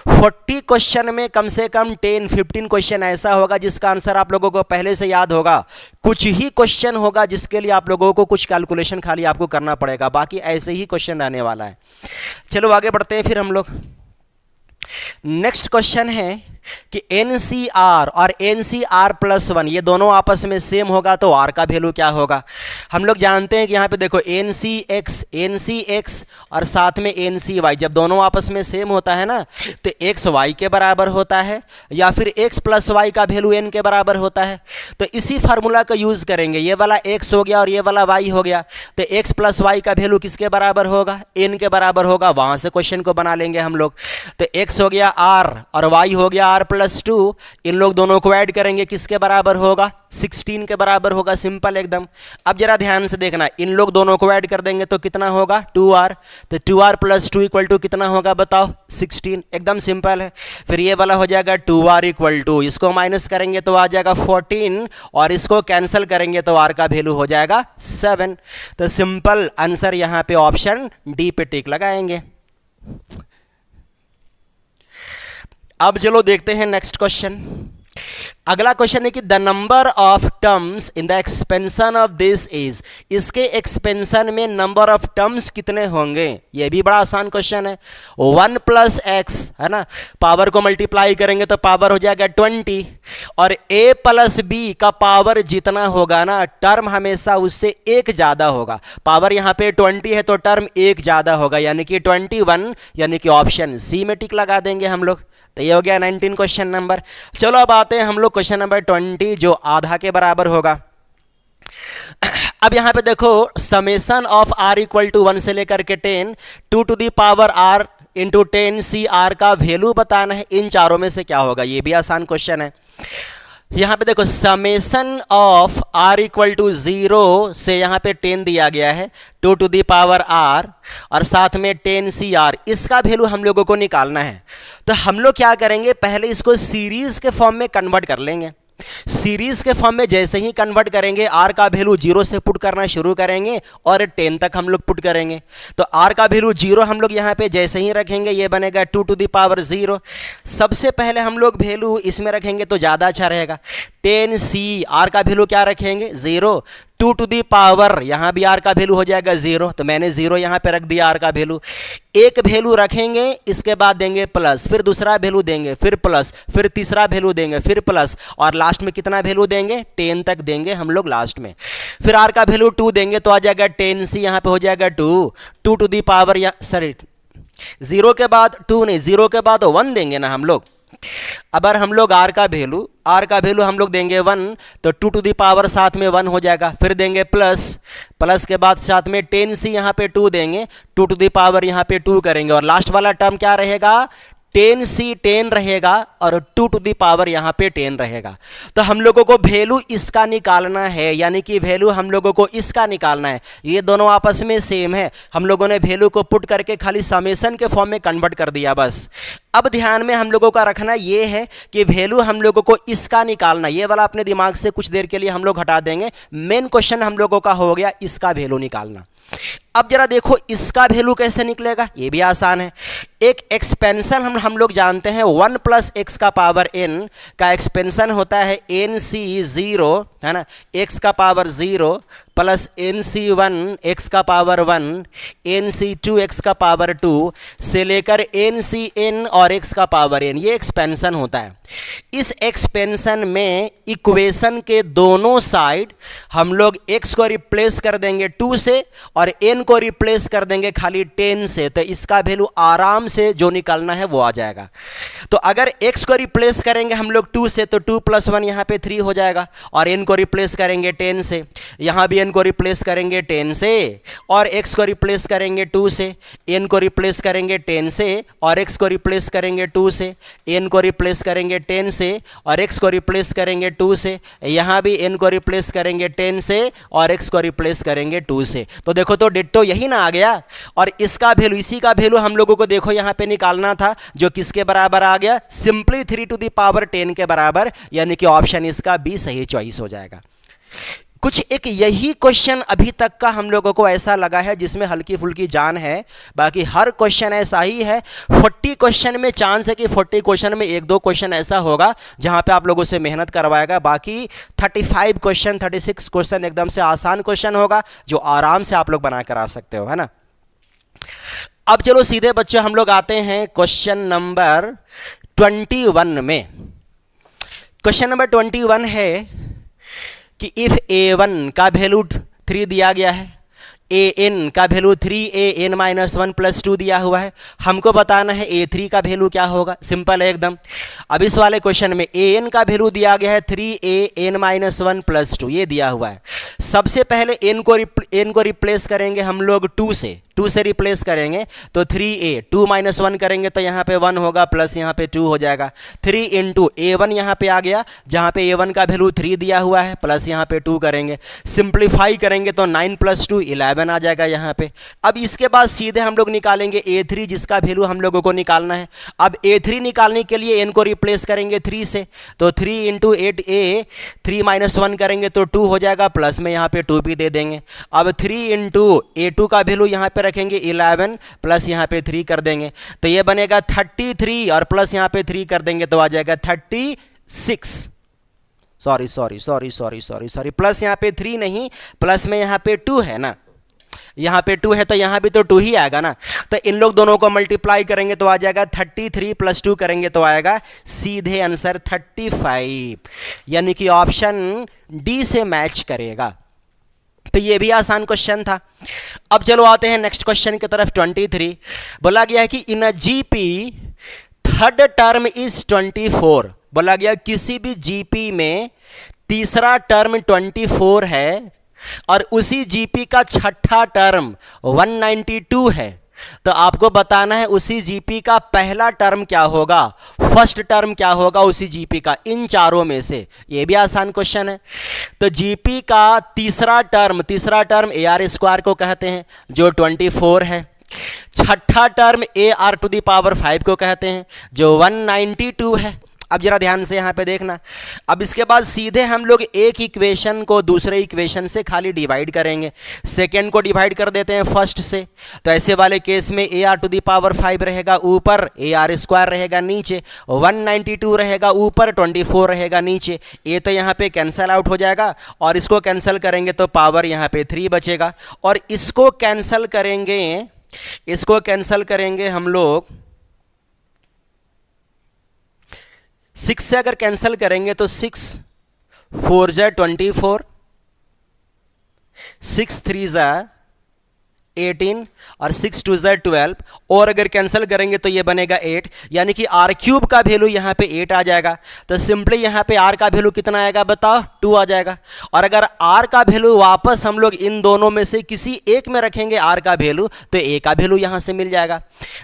40 क्वेश्चन में कम से कम 10-15 क्वेश्चन ऐसा होगा जिसका आंसर आप लोगों को पहले से याद होगा। कुछ ही क्वेश्चन होगा जिसके लिए आप लोगों को कुछ कैलकुलेशन खाली आपको करना पड़ेगा, बाकी ऐसे ही क्वेश्चन आने वाला है। चलो आगे बढ़ते हैं फिर हम लोग। नेक्स्ट क्वेश्चन है कि NCR और NCR+1 ये दोनों आपस में सेम होगा तो R का वैल्यू क्या होगा। हम लोग जानते हैं कि यहाँ पे देखो NCX और साथ में NCY जब दोनों आपस में सेम होता है ना तो X Y के बराबर होता है या फिर X + Y का वैल्यू N के बराबर होता है। तो इसी फार्मूला का यूज़ करेंगे, ये वाला X हो गया और ये वाला Y हो गया, तो X + Y का वैल्यू किसके बराबर होगा, N के बराबर होगा। वहाँ से क्वेश्चन को बना लेंगे हम लोग। तो X हो गया R और Y हो गया R+2, इन लोग दोनों को ऐड करेंगे किसके बराबर होगा, 16 के बराबर होगा। सिंपल एकदम। अब जरा ध्यान से देखना, इन लोग दोनों को ऐड कर देंगे तो कितना होगा 2R, तो 2R + 2 = कितना होगा बताओ 16। एकदम सिंपल है। फिर ये वाला हो जाएगा 2R = इसको माइनस करेंगे तो आ जाएगा 14 और इसको कैंसिल करेंगे तो R का वैल्यू हो जाएगा 7। तो सिंपल आंसर यहाँ पे ऑप्शन डी पे टिक लगाएंगे। अब चलो देखते हैं नेक्स्ट क्वेश्चन। अगला क्वेश्चन है कि the number of terms in the expansion of this is, इसके एक्सपेंशन में नंबर ऑफ टर्म्स कितने होंगे। ये भी बड़ा आसान क्वेश्चन है। 1 + x है ना, पावर को मल्टीप्लाई करेंगे तो पावर हो जाएगा 20 और a + b का पावर जितना होगा ना टर्म हमेशा उससे एक ज्यादा होगा। पावर यहाँ पे 20 है तो टर्म एक ज्यादा होगा यानी कि 21, यानी कि ऑप्शन सी में टिक लगा देंगे हम लोग। तो ये हो गया 19 क्वेश्चन नंबर। चलो अब आते हैं हम लोग क्वेश्चन नंबर 20 जो आधा के बराबर होगा। अब यहां पे देखो समेशन ऑफ r = 1 से लेकर के 10 2 to the power r × 10 CR का वैल्यू बताना है। इन चारों में से क्या होगा, ये भी आसान क्वेश्चन है। यहाँ पे देखो समेशन ऑफ r = 0 से यहाँ पे 10 दिया गया है 2 to the power r और साथ में 10 CR, इसका वैल्यू हम लोगों को निकालना है। तो हम लोग क्या करेंगे, पहले इसको सीरीज के फॉर्म में कन्वर्ट कर लेंगे। सीरीज के फॉर्म में जैसे ही कन्वर्ट करेंगे r का वैल्यू 0 से पुट करना शुरू करेंगे और 10 तक हम लोग पुट करेंगे। तो r का वैल्यू 0 हम लोग यहाँ पे जैसे ही रखेंगे ये बनेगा 2 to the power 0। सबसे पहले हम लोग वैल्यू इसमें रखेंगे तो ज़्यादा अच्छा रहेगा। 10c r का वैल्यू क्या रखेंगे 0, 2 to the power यहाँ भी r का वैल्यू हो जाएगा 0, तो मैंने 0 यहाँ पे रख दिया r का वैल्यू। एक वैल्यू रखेंगे इसके बाद देंगे प्लस, फिर दूसरा वैल्यू देंगे, फिर प्लस, फिर तीसरा वैल्यू देंगे, फिर प्लस और लास्ट में कितना वैल्यू देंगे 10 तक देंगे हम लोग लास्ट में। फिर r का वैल्यू 2 देंगे तो आ जाएगा 10c, यहाँ पे हो जाएगा 2 to the power सॉरी 0 के बाद 2 नहीं 0 के बाद 1 देंगे ना हम लोग। अगर हम लोग r का वैल्यू हम लोग देंगे 1 तो 2 to the power साथ में 1 हो जाएगा। फिर देंगे प्लस के बाद साथ में 10c यहाँ पे 2 देंगे, 2 to the power यहाँ पे 2 करेंगे और लास्ट वाला टर्म क्या रहेगा 10c 10 रहेगा और 2 to the power यहाँ पे 10 रहेगा। तो हम लोगों को वैल्यू इसका निकालना है, यानी कि वैल्यू हम लोगों को इसका निकालना है। ये दोनों आपस में सेम है, हम लोगों ने वैल्यू को पुट करके खाली समेशन के फॉर्म में कन्वर्ट कर दिया बस। अब ध्यान में हम लोगों का रखना ये है कि वैल्यू हम लोगों को इसका निकालना, ये वाला अपने दिमाग से कुछ देर के लिए हम लोग हटा देंगे। मेन क्वेश्चन हम लोगों का हो गया इसका वैल्यू निकालना। अब जरा देखो इसका वैल्यू कैसे निकलेगा, ये भी आसान है। एक एक्सपेंशन हम लोग जानते हैं 1 + x का पावर n का एक्सपेंशन होता है NC0 है ना, x का पावर 0 प्लस NC1 x का पावर 1 NC2 x का पावर 2 से लेकर NCn और x का पावर n, ये एक्सपेंशन होता है। इस एक्सपेंशन में इक्वेशन के दोनों साइड हम लोग x को रिप्लेस कर देंगे 2 से और n को रिप्लेस कर देंगे खाली 10 से, तो इसका वैल्यू आराम से जो निकालना है वो आ जाएगा। तो अगर x को रिप्लेस करेंगे हम लोग 2 से तो 2 + 1 यहाँ पे 3 हो जाएगा और n को रिप्लेस करेंगे 10 से, यहाँ भी n को रिप्लेस करेंगे 10 से और x को रिप्लेस करेंगे 2 से, n को रिप्लेस करेंगे 10 से और x को रिप्लेस करेंगे 2 से, n को रिप्लेस करेंगे 10 से और x को रिप्लेस करेंगे 2 से, यहाँ भी n को रिप्लेस करेंगे 10 से और x को रिप्लेस करेंगे 2 से। तो देखो तो डिट्टो यही ना आ गया। और इसका वैल्यू, इसी का वैल्यू हम लोगों को देखो यहाँ पे निकालना था जो किसके बराबर आ गया, सिंपली 3 to the power 10 के बराबर, यानी कि ऑप्शन इसका बी सही चॉइस हो जाएगा। कुछ एक यही क्वेश्चन अभी तक का हम लोगों को ऐसा लगा है जिसमें हल्की फुल्की जान है, बाकी हर क्वेश्चन ऐसा ही है। 40 क्वेश्चन में चांस है कि 40 क्वेश्चन में 1-2 क्वेश्चन ऐसा होगा जहां पे आप लोगों से मेहनत करवाएगा, बाकी 35 क्वेश्चन 36 क्वेश्चन एकदम से आसान क्वेश्चन होगा जो आराम से आप लोग बना कर आ सकते हो, है ना। अब चलो सीधे बच्चों हम लोग आते हैं क्वेश्चन नंबर 21 में। क्वेश्चन नंबर 21 है कि इफ a1 का वैल्यू 3 दिया गया है, an का वैल्यू 3an-1 + 2 दिया हुआ है, हमको बताना है a3 का वैल्यू क्या होगा। सिंपल है एकदम। अब इस वाले क्वेश्चन में an का वैल्यू दिया गया है 3an-1 + 2, ये दिया हुआ है। सबसे पहले n को रिप्लेस करेंगे हम लोग 2 से रिप्लेस करेंगे तो 3a, 2 - 1 करेंगे तो यहाँ पे 1 होगा, प्लस यहाँ पे 2 हो जाएगा। 3 × a1 यहाँ पे आ गया, जहाँ पे a1 का वैल्यू 3 दिया हुआ है, प्लस यहाँ पे 2 करेंगे। सिंप्लीफाई करेंगे तो 9 + 2 11 आ जाएगा यहाँ पे। अब इसके बाद सीधे हम लोग निकालेंगे a3, जिसका वैल्यू हम लोगों को निकालना है। अब a3 निकालने के लिए n को रिप्लेस करेंगे 3 से, तो 3 × 8a, 3 - 1 करेंगे तो 2 हो जाएगा, प्लस में यहाँ पे 2 भी दे देंगे। अब 3 × a2 का वैल्यू यहाँ पे रखेंगे 11, प्लस यहाँ पे 3 कर देंगे तो ये बनेगा 33, और प्लस यहाँ पे 3 कर देंगे तो आ जाएगा 36। सॉरी, प्लस यहाँ पे 3 नहीं, प्लस में यहाँ पे 2 है ना, यहाँ पे 2 है तो यहाँ भी तो 2 ही आएगा ना। तो इन लोग दोनों को मल्टीप्लाई करेंगे तो आ जाएगा 33 + 2 करेंगे तो आएगा सीधे आंसर 35, यानी कि ऑप्शन डी से मैच करेगा। तो ये भी आसान क्वेश्चन था। अब चलो आते हैं नेक्स्ट क्वेश्चन की तरफ। 23 बोला गया है कि in a GP third term is 24। बोला गया किसी भी जीपी में तीसरा टर्म 24 है और उसी जीपी का छठा टर्म 192 है, तो आपको बताना है उसी जीपी का पहला टर्म क्या होगा, फर्स्ट टर्म क्या होगा उसी जीपी का, इन चारों में से। ये भी आसान क्वेश्चन है। तो जीपी का तीसरा टर्म AR² को कहते हैं जो 24 है। छठा टर्म AR⁵ को कहते हैं जो 192 है। अब जरा ध्यान से यहाँ पे देखना। अब इसके बाद सीधे हम लोग एक इक्वेशन को दूसरे इक्वेशन से खाली डिवाइड करेंगे। सेकेंड को डिवाइड कर देते हैं फर्स्ट से, तो ऐसे वाले केस में AR⁵ रहेगा ऊपर, AR² रहेगा नीचे, 192 रहेगा ऊपर, 24 रहेगा नीचे। ये तो यहाँ पे कैंसल आउट हो जाएगा और इसको कैंसिल करेंगे तो पावर यहाँ पे 3 बचेगा। और इसको कैंसिल करेंगे हम लोग 6 से अगर कैंसिल करेंगे तो 6 4 × 24, 6 3 × 18 और 6 2 × 12, और अगर कैंसिल करेंगे तो ये बनेगा 8, यानी कि R³ का वैल्यू यहाँ पे 8 आ जाएगा। तो सिंपली यहाँ पे R का वैल्यू कितना आएगा बताओ, 2 आ जाएगा। और अगर R का वैल्यू वापस हम लोग इन दोनों में से किसी एक में रखेंगे R का वैल्यू, तो A का वैल्यू यहाँ से मिल जाएगा।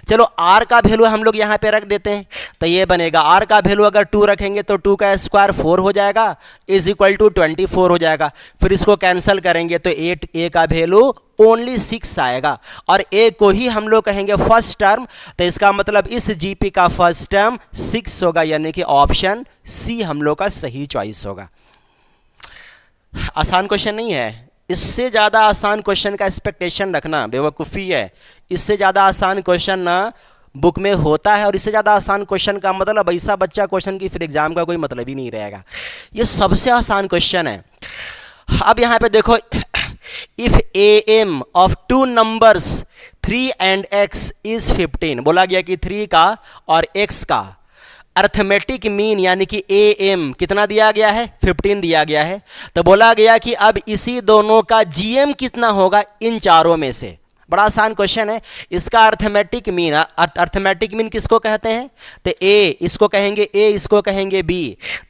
चलो R का वैल्यू हम लोग यहाँ पे रख देते हैं, तो ये बनेगा R का वैल्यू अगर 2 रखेंगे तो 2 का स्क्वायर 4 हो जाएगा, = 24 हो जाएगा। फिर इसको कैंसिल करेंगे तो 8A का वैल्यू ओनली 6 आएगा, और A को ही हम लोग कहेंगे फर्स्ट टर्म। तो इसका मतलब इस जीपी का फर्स्ट टर्म 6 होगा, यानी कि ऑप्शन सी हम लोग का सही चॉइस होगा। आसान क्वेश्चन नहीं है, इससे ज़्यादा आसान क्वेश्चन का एक्सपेक्टेशन रखना बेवकूफ़ी है। इससे ज़्यादा आसान क्वेश्चन ना बुक में होता है, और इससे ज़्यादा आसान क्वेश्चन का मतलब ऐसा बच्चा क्वेश्चन की फिर एग्जाम का कोई मतलब ही नहीं रहेगा। ये सबसे आसान क्वेश्चन है। अब यहाँ पे देखो, if AM of 2 numbers 3 and x is 15, बोला गया कि 3 का और x का अर्थमेटिक मीन यानी कि AM कितना दिया गया है, 15 दिया गया है। तो बोला गया कि अब इसी दोनों का GM कितना होगा इन चारों में से। बड़ा आसान क्वेश्चन है। इसका अर्थमेटिक मीन किसको कहते हैं, तो A इसको कहेंगे A, इसको कहेंगे B।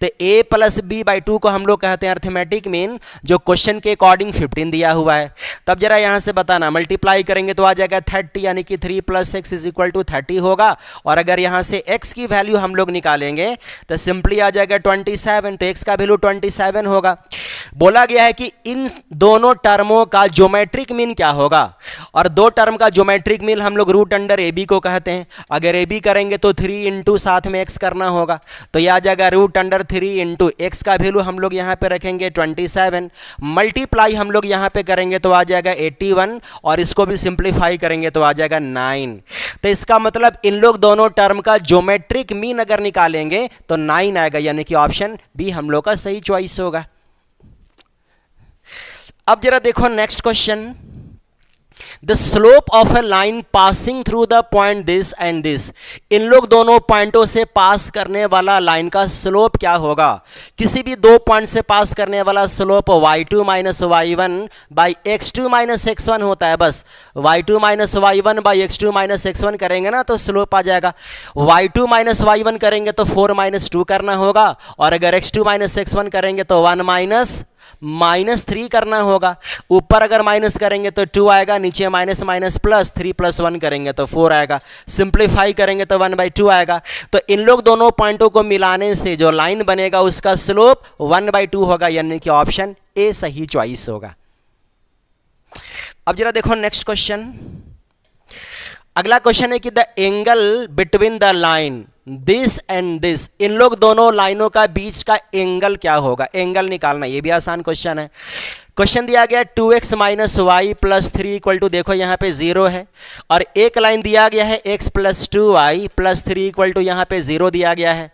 तो A + B/2 को हम लोग कहते हैं अर्थमेटिक मीन, जो क्वेश्चन के अकॉर्डिंग 15 दिया हुआ है। तब जरा यहाँ से बताना, मल्टीप्लाई करेंगे तो आ जाएगा 30, यानी कि 3 + x = 30 होगा। और अगर यहाँ से x की वैल्यू हम लोग निकालेंगे तो सिंपली आ जाएगा 27, तो x का वैल्यू 27 होगा। बोला गया है कि इन दोनों टर्मों का ज्योमेट्रिक मीन क्या होगा, और दो टर्म का ज्योमेट्रिक मीन हम लोग √AB को कहते हैं। अगर AB करेंगे तो 3 × साथ में x करना होगा, तो यह आ जाएगा √3 × x का वैल्यू हम लोग यहाँ पे रखेंगे 27, मल्टीप्लाई हम लोग यहाँ पे करेंगे तो आ जाएगा 81, और इसको भी सिंप्लीफाई करेंगे तो आ जाएगा 9। तो इसका मतलब इन लोग दोनों टर्म का ज्योमेट्रिक मीन अगर निकालेंगे तो 9 आएगा, यानी कि ऑप्शन बी हम लोग का सही चॉइस होगा। अब जरा देखो next question, the slope of a line passing through the point this and this, इन लोग दोनों पॉइंटों से पास करने वाला लाइन का स्लोप क्या होगा? किसी भी दो पॉइंट से पास करने वाला slope y2 minus y1 by x2 minus x1 होता है। बस y2 minus y1 by x2 minus x1 करेंगे ना तो स्लोप आ जाएगा। y2 माइनस y1 करेंगे तो 4 माइनस 2 करना होगा, और अगर x2 माइनस x1 करेंगे तो 1 माइनस 3 करना होगा। ऊपर अगर माइनस करेंगे तो 2 आएगा, नीचे माइनस माइनस प्लस, 3 प्लस 1 करेंगे तो 4 आएगा, सिंप्लीफाई करेंगे तो 1/2 आएगा। तो इन लोग दोनों पॉइंटों को मिलाने से जो लाइन बनेगा उसका स्लोप 1/2 होगा, यानी कि ऑप्शन ए सही चॉइस होगा। अब जरा देखो नेक्स्ट क्वेश्चन। अगला क्वेश्चन है कि the angle between the line this and this, इन लोग दोनों लाइनों का बीच का एंगल क्या होगा? एंगल निकालना, ये भी आसान क्वेश्चन है। क्वेश्चन दिया गया 2x minus y plus 3 equal to, देखो यहाँ पे 0 है, और एक लाइन दिया गया है x plus 2y plus 3 equal to यहाँ पे 0 दिया गया है।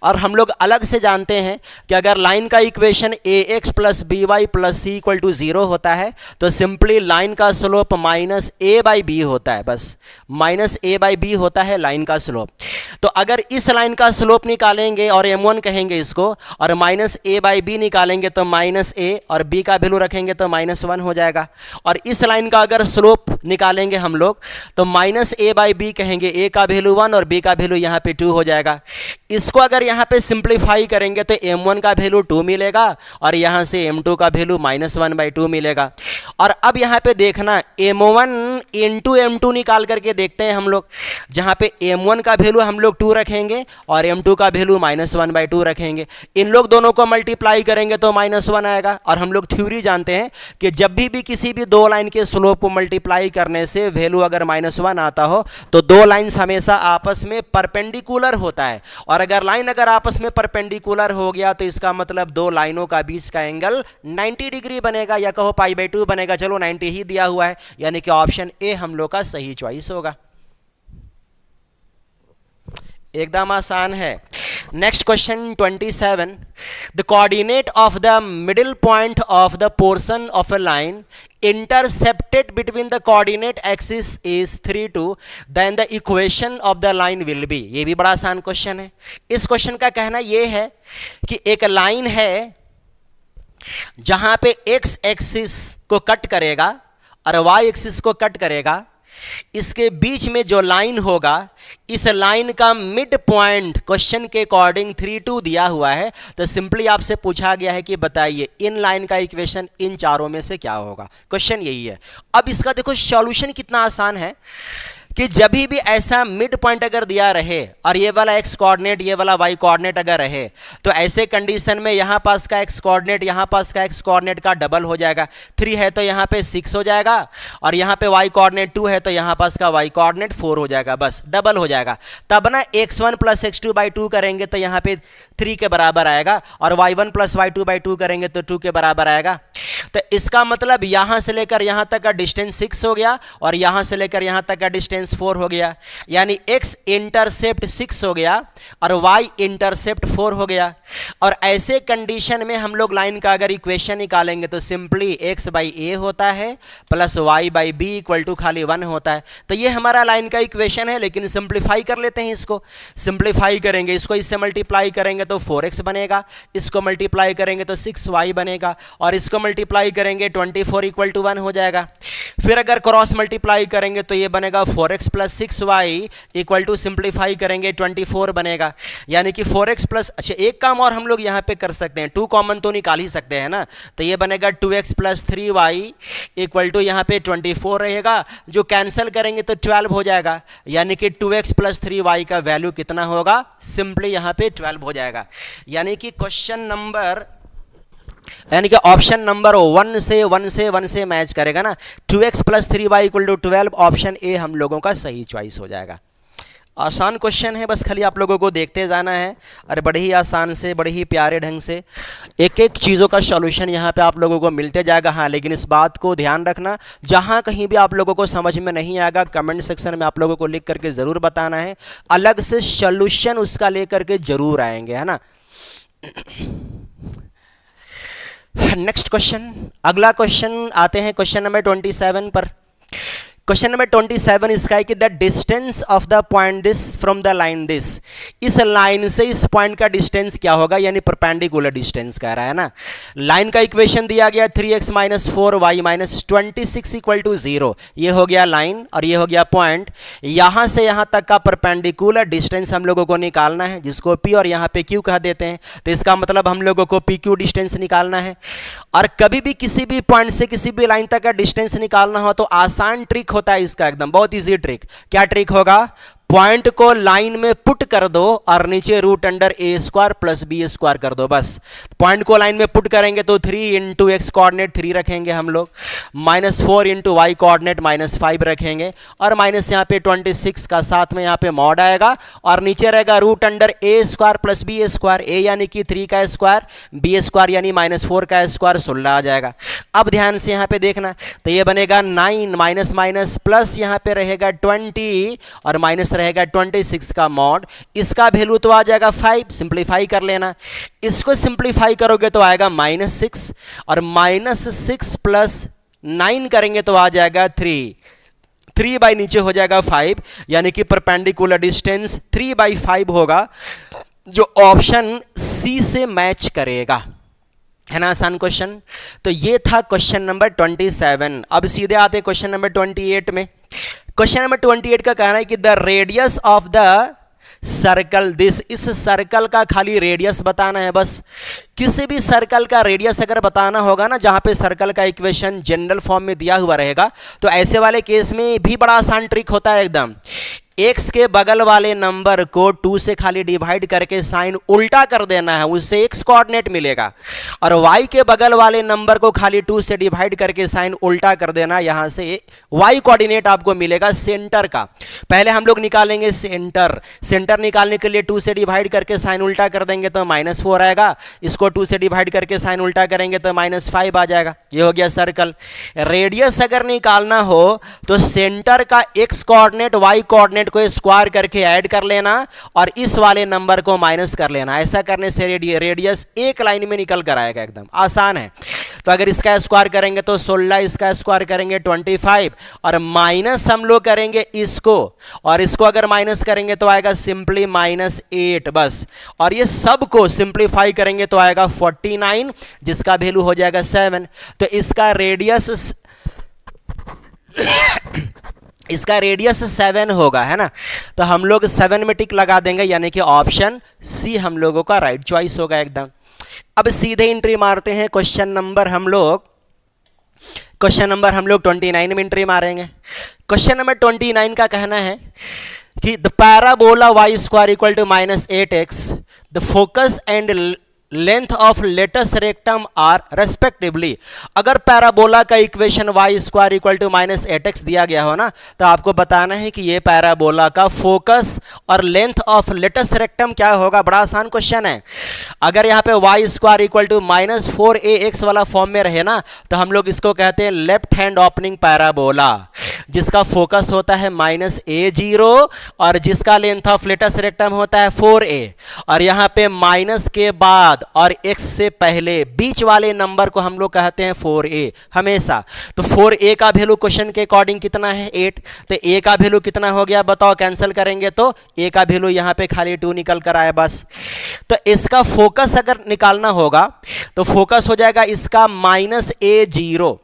और हम लोग अलग से जानते हैं कि अगर लाइन का equation ax plus by plus c equal to 0 होता है तो सिंपली लाइन का slope minus a by B होता है, बस माइनस a बाई बी होता है लाइन का स्लोप। तो अगर इस लाइन का स्लोप निकालेंगे और m1 कहेंगे इसको, और माइनस a बाई बी निकालेंगे तो माइनस a, और b का वैल्यू रखेंगे तो -1 हो जाएगा। और इस लाइन का अगर स्लोप निकालेंगे हम लोग तो माइनस a बाई बी कहेंगे, a का वैल्यू 1 और b का वैल्यू यहाँ पे 2 हो जाएगा। इसको अगर यहाँ पे सिंप्लीफाई करेंगे तो m1 का वैल्यू 2 मिलेगा, और यहाँ से m2 का वैल्यू -1/2 मिलेगा। और अब यहाँ पे देखना m1 इंटू m2 निकाल करके देखते हैं हम लोग, जहाँ पे m1 का वैल्यू हम लोग 2 रखेंगे और m2 का वैल्यू -1/2 रखेंगे। इन लोग दोनों को मल्टीप्लाई करेंगे तो -1 आएगा। और हम लोग थ्योरी जानते हैं कि जब भी किसी भी दो लाइन के स्लोप को मल्टीप्लाई करने से वैल्यू अगर -1 आता हो तो दो लाइंस हमेशा आपस में परपेंडिकुलर होता है। और अगर लाइन आपस में परपेंडिकुलर हो गया तो इसका मतलब दो लाइनों का बीच का एंगल 90 डिग्री बनेगा, या कहो π/2 बनेगा। चलो 90 ही दिया हुआ है, यानी कि ऑप्शन ए हम लोग का सही चॉइस होगा। एकदम आसान है। Next question 27, the coordinate of the middle point of the portion of a line intercepted between the coordinate axis is 3 2, then the equation of the line will be. ये भी बड़ा आसान क्वेश्चन है। इस क्वेश्चन का कहना यह है कि एक लाइन है जहां पे x एक्सिस को कट करेगा और y एक्सिस को कट करेगा, इसके बीच में जो लाइन होगा, इस लाइन का मिड पॉइंट क्वेश्चन के अकॉर्डिंग 3 2 दिया हुआ है। तो सिंपली आपसे पूछा गया है कि बताइए इन लाइन का इक्वेशन इन चारों में से क्या होगा। क्वेश्चन यही है। अब इसका देखो सॉल्यूशन कितना आसान है कि जब भी ऐसा मिड पॉइंट अगर दिया रहे और ये वाला x कोऑर्डिनेट ये वाला y कोऑर्डिनेट अगर रहे, तो ऐसे कंडीशन में यहाँ पास का x कोऑर्डिनेट यहाँ पास का x कोऑर्डिनेट का डबल हो जाएगा। 3 है तो यहाँ पे 6 हो जाएगा, और यहाँ पे y कोऑर्डिनेट 2 है तो यहाँ पास का y कोऑर्डिनेट 4 हो जाएगा, बस डबल हो जाएगा। तब ना x1 प्लस x2/2 करेंगे तो यहाँ पे 3 के बराबर आएगा, और y1 प्लस y2/2 करेंगे तो 2 के बराबर आएगा। तो इसका मतलब यहाँ से लेकर यहाँ तक का डिस्टेंस 6 हो गया, और यहाँ से लेकर यहाँ तक का डिस्टेंस 4 हो गया, यानी x इंटरसेप्ट 6 हो गया और y इंटरसेप्ट 4 हो गया। और ऐसे कंडीशन में हम लोग लाइन का अगर इक्वेशन निकालेंगे तो सिंपली x बाई a होता है plus y by b equal to खाली 1 होता है। तो ये हमारा लाइन का इक्वेशन है, लेकिन सिंप्लीफाई कर लेते हैं इसको। सिंप्लीफाई करेंगे, इसको इससे मल्टीप्लाई करेंगे तो 4x बनेगा, इसको मल्टीप्लाई करेंगे तो 6y बनेगा, और इसको मल्टीप्लाई करेंगे 24 इक्वल टू 1 हो जाएगा। फिर अगर क्रॉस मल्टीप्लाई करेंगे तो ये बनेगा 4x plus 6y equal to simplify करेंगे 24 बनेगा, यानी कि 4x प्लस, अच्छा एक काम और हम लोग यहाँ पे कर सकते हैं, 2 कॉमन तो निकाल ही सकते हैं ना। तो ये बनेगा 2x plus 3y equal to यहाँ पे 24 रहेगा, जो कैंसिल करेंगे तो 12 हो जाएगा, यानी कि 2x प्लस 3y का वैल्यू कितना होगा, सिंपली यहाँ पे 12 हो जाएगा। यानी कि क्वेश्चन नंबर, यानी कि ऑप्शन नंबर 1 से मैच करेगा ना। 2x plus 3y equal to 12, option A हम लोगों का सही चॉइस हो जाएगा। आसान क्वेश्चन है, बस खाली आप लोगों को देखते जाना है, और बड़े ही आसान से बड़े ही प्यारे ढंग से एक एक चीज़ों का सॉल्यूशन यहाँ पे आप लोगों को मिलते जाएगा। हाँ, लेकिन इस बात को ध्यान रखना, जहाँ कहीं भी आप लोगों को समझ में नहीं आएगा कमेंट सेक्शन में आप लोगों को लिख करके ज़रूर बताना है, अलग से सॉल्यूशन उसका ले करके ज़रूर आएंगे, है ना। नेक्स्ट क्वेश्चन, अगला क्वेश्चन आते हैं क्वेश्चन नंबर 27 पर। क्वेश्चन नंबर 27 इसका है कि the distance of the point this from the line this, इस लाइन से इस पॉइंट का डिस्टेंस क्या होगा, यानी परपेंडिकुलर डिस्टेंस कह रहा है ना। लाइन का इक्वेशन दिया गया 3x - 4y - 26 = 0, ये हो गया लाइन और ये हो गया पॉइंट। यहां से यहां तक का परपेंडिकुलर डिस्टेंस हम लोगों को निकालना है, जिसको p और यहां पे q कह देते हैं। तो इसका मतलब हम लोगों को pq डिस्टेंस निकालना है। और कभी भी किसी भी पॉइंट से किसी भी लाइन तक का डिस्टेंस निकालना हो तो आसान ट्रिक होता है इसका, एकदम बहुत इजी ट्रिक। क्या ट्रिक होगा, पॉइंट को लाइन में पुट कर दो और नीचे √a² + b² कर दो, बस। पॉइंट को लाइन में पुट करेंगे तो 3 × x कोऑर्डिनेट 3 रखेंगे हम लोग, -4 × y कोऑर्डिनेट -5 रखेंगे, और माइनस यहाँ पे 26 का साथ में यहाँ पे मॉड आएगा, और नीचे रहेगा √a² + b², a यानी कि 3 का स्क्वायर, b² यानी -4 का स्क्वायर, 16 आ जाएगा। अब ध्यान से यहाँ पे देखना, तो ये बनेगा 9 माइनस माइनस प्लस यहाँ पे रहेगा 20 और माइनस रहेगा 26 का मॉड। इसका वैल्यू तो आ जाएगा 5, सिंप्लीफाई कर लेना। इसको सिंप्लीफाई करोगे तो आएगा -6, और -6 + 9 करेंगे तो आ जाएगा 3 बाई नीचे हो जाएगा 5, यानी कि परपेंडिकुलर डिस्टेंस 3/5 होगा, जो ऑप्शन सी से मैच करेगा। है ना आसान क्वेश्चन। तो ये था क्वेश्चन नंबर 27। अब सीधे आते क्वेश्चन नंबर 28 में। क्वेश्चन नंबर 28 का कहना है कि the radius of the circle this, इस सर्कल का खाली रेडियस बताना है बस। किसी भी सर्कल का रेडियस अगर बताना होगा ना, जहां पे सर्कल का इक्वेशन जनरल फॉर्म में दिया हुआ रहेगा, तो ऐसे वाले केस में भी बड़ा आसान ट्रिक होता है एकदम। x के बगल वाले नंबर को 2 से खाली डिवाइड करके साइन उल्टा कर देना है, उससे x कोऑर्डिनेट मिलेगा। और y के बगल वाले नंबर को खाली 2 से डिवाइड करके साइन उल्टा कर देना, यहां से y कोऑर्डिनेट आपको मिलेगा सेंटर का। पहले हम लोग निकालेंगे सेंटर निकालने के लिए 2 से डिवाइड करके साइन उल्टा कर देंगे तो -4 आएगा। इसको 2 से डिवाइड करके साइन उल्टा करेंगे तो -5 आ जाएगा। ये हो गया सर्कल। रेडियस अगर निकालना हो तो सेंटर का x कोऑर्डिनेट y कोऑर्डिनेट को स्क्वायर करके ऐड कर लेना और इस वाले नंबर को माइनस कर लेना। ऐसा करने से रेडियस एक लाइन में निकल कर आएगा, एकदम आसान है। तो अगर इसका स्क्वायर करेंगे तो 16, इसका स्क्वायर करेंगे 25, और माइनस हम लोग करेंगे इसको, और इसको अगर माइनस करेंगे तो आएगा सिंपली -8 बस। और ये सब को सिंप्लीफाई करेंगे तो आएगा 49, जिसका वैल्यू हो जाएगा 7। तो इसका रेडियस 7 होगा, है ना। तो हम लोग 7 में टिक लगा देंगे, यानी कि ऑप्शन सी हम लोगों का राइट चॉइस होगा एकदम। अब सीधे एंट्री मारते हैं क्वेश्चन नंबर हम लोग 29 में एंट्री मारेंगे। क्वेश्चन नंबर 29 का कहना है कि the parabola y² = -8x, the focus and length of latus rectum are respectively. अगर पैराबोला का इक्वेशन y² = -8x दिया गया हो ना, तो आपको बताना है कि ये पैराबोला का फोकस और लेंथ ऑफ लेटस रेक्टम क्या होगा। बड़ा आसान क्वेश्चन है। अगर यहाँ पे y² = -4ax वाला फॉर्म में रहे ना, तो हम लोग इसको कहते हैं लेफ्ट हैंड ओपनिंग पैराबोला, जिसका फोकस होता है -a0 और जिसका लेंथ ऑफ लेटस रेक्टम होता है 4a, और यहाँ पे माइनस के बाद और x से पहले बीच वाले नंबर को हम लोग कहते हैं 4a हमेशा। तो 4a का वैल्यू क्वेश्चन के अकॉर्डिंग कितना है 8, तो a का वैल्यू कितना हो गया बताओ, कैंसिल करेंगे तो a का वैल्यू यहाँ पे खाली 2 निकल कर आया बस। तो इसका फोकस अगर निकालना होगा तो फोकस हो जाएगा इसका -a0,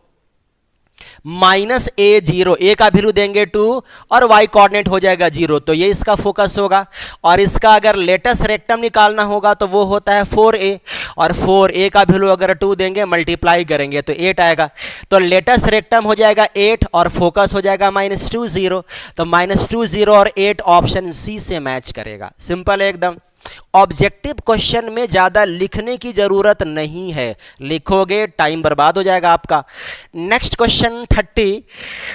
-a0, का वैल्यू देंगे 2 और y कोऑर्डिनेट हो जाएगा 0, तो ये इसका फोकस होगा। और इसका अगर लेटस रेक्टम निकालना होगा तो वो होता है 4a, और 4a का वैल्यू अगर 2 देंगे मल्टीप्लाई करेंगे तो 8 आएगा। तो लेटस रेक्टम हो जाएगा 8 और फोकस हो जाएगा -2 0, तो -2 0 और 8 ऑप्शन सी से मैच करेगा। सिंपल है एकदम। ऑब्जेक्टिव क्वेश्चन में ज्यादा लिखने की जरूरत नहीं है, लिखोगे टाइम बर्बाद हो जाएगा आपका। Next question 30,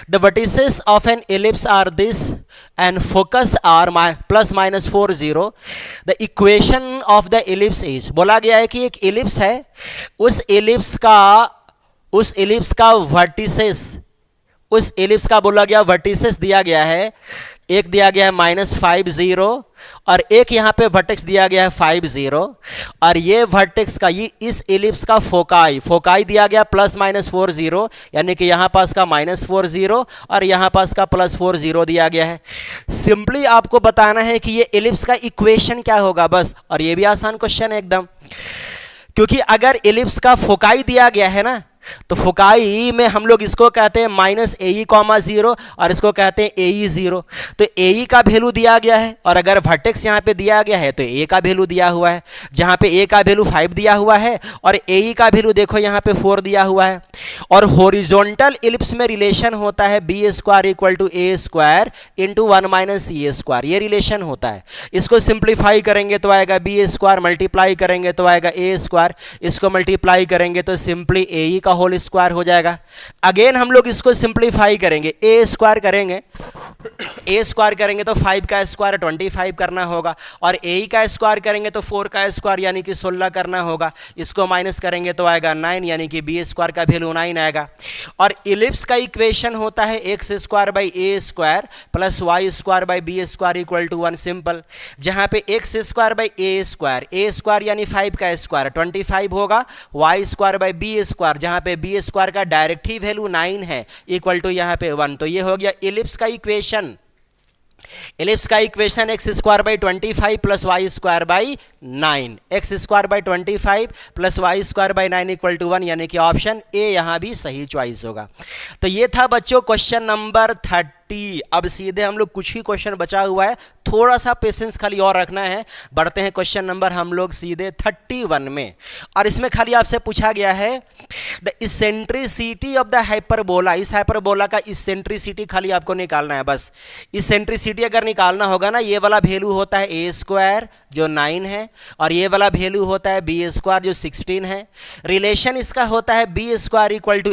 the vertices of an ellipse are this and focus are +-4 0, the equation of the ellipse is. बोला गया है कि एक एलिप्स है, उस एलिप्स का वर्टिसेस उस एलिप्स का बोला गया वर्टिसेस दिया गया है, एक दिया गया है -5 0 और एक यहाँ पे वर्टेक्स दिया गया है 5 0 और ये वर्टेक्स का ये इस एलिप्स का फोकाई दिया गया +-4 0 यानी कि यहाँ पास का -4 0 और यहाँ पास का +4 0 दिया गया है। सिंपली आपको बताना है कि ये एलिप्स का इक्वेशन क्या होगा बस, और ये भी आसान क्वेश्चन है एकदम, क्योंकि अगर एलिप्स का फोकाई दिया गया है ना तो फोकाई में हम लोग इसको कहते हैं -AE, 0 और इसको कहते हैं AE 0। तो AE का वैल्यू दिया गया है और अगर वर्टेक्स यहाँ पे दिया गया है तो A का वैल्यू दिया हुआ है, जहाँ पे A का वैल्यू 5 दिया हुआ है और AE का वैल्यू देखो यहाँ पे 4 दिया हुआ है। और हॉरिजॉन्टल एलिप्स में रिलेशन होता है B² = A² × 1 - CA², ये रिलेशन होता है। इसको सिंप्लीफाई करेंगे तो आएगा B², मल्टीप्लाई करेंगे तो आएगा A², इसको मल्टीप्लाई करेंगे तो सिंपली AE का होल स्क्वायर हो जाएगा। अगेन हम लोग इसको सिंप्लीफाई करेंगे, A² करेंगे, A² करेंगे तो 5 का स्क्वायर 25 करना होगा और AE का स्क्वायर करेंगे तो 4 का स्क्वायर यानी कि 16 करना होगा। इसको माइनस करेंगे तो आएगा 9 यानी कि B² का वैल्यू 9 आएगा। और एलिप्स का इक्वेशन होता है x² / A² + y² / B² = 1, simple, जहां पे x² / A² यानी 5 का स्क्वायर 25 होगा, y² / B² जहां पे B² का डायरेक्ट ही वैल्यू 9 है इक्वल टू यहाँ पे 1। तो ये हो गया एलिप्स का इक्वेशन। एलिप्स का equation x² / 25 + y² / 9, x² / 25 + y² / 9 = 1 यानी कि ऑप्शन ए यहां भी सही चॉइस होगा। तो ये था बच्चों क्वेश्चन नंबर 30। अब सीधे हम लोग कुछ ही क्वेश्चन बचा हुआ है, थोड़ा सा पेशेंस खाली और रखना है। बढ़ते हैं क्वेश्चन नंबर हम लोग सीधे 31 में, और इसमें खाली आपसे पूछा गया है the eccentricity of the hyperbola. इस हाइपरबोला का इसेंट्रिसिटी खाली आपको निकालना है बस। इसेंट्रिसिटी अगर निकालना होगा ना, ये वाला वैल्यू होता है A² जो 9 है और ये वाला वैल्यू होता है B² जो 16 है। रिलेशन इसका होता है B² =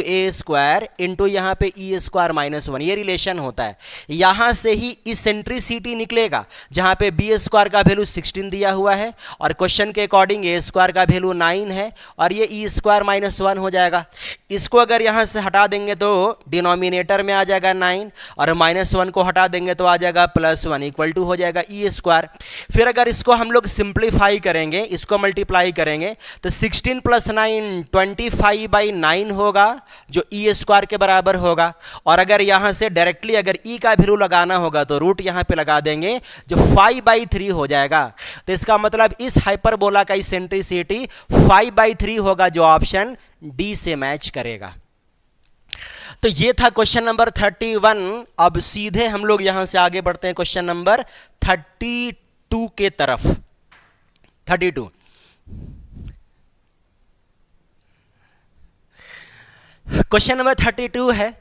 A² इंटू यहाँ पे E² - 1, ये रिलेशन होता है। यहां से ही इसेंट्रिसिटी निकलेगा जहां पे B² का वैल्यू 16 दिया हुआ है और क्वेश्चन के अकॉर्डिंग A² का वैल्यू 9 है और ये E² - 1 हो जाएगा। इसको अगर यहां से हटा देंगे तो डिनोमिनेटर में आ जाएगा 9 और -1 को हटा देंगे तो आ जाएगा +1 = हो जाएगा E²। फिर अगर इसको हम लोग सिंप्लीफाई करेंगे, इसको मल्टीप्लाई करेंगे तो 16 + 9 25/9 होगा जो E² के बराबर होगा। और अगर यहां से डायरेक्टली अगर E का वैल्यू लगाना होगा तो रूट यहां पे लगा देंगे जो 5/3 हो जाएगा। तो इसका मतलब इस हाइपरबोला का इसेंट्रिसिटी 5/3 होगा जो ऑप्शन डी से मैच करेगा। तो ये था क्वेश्चन नंबर 31। अब सीधे हम लोग यहां से आगे बढ़ते हैं क्वेश्चन नंबर 32 के तरफ। 32 क्वेश्चन नंबर 32 है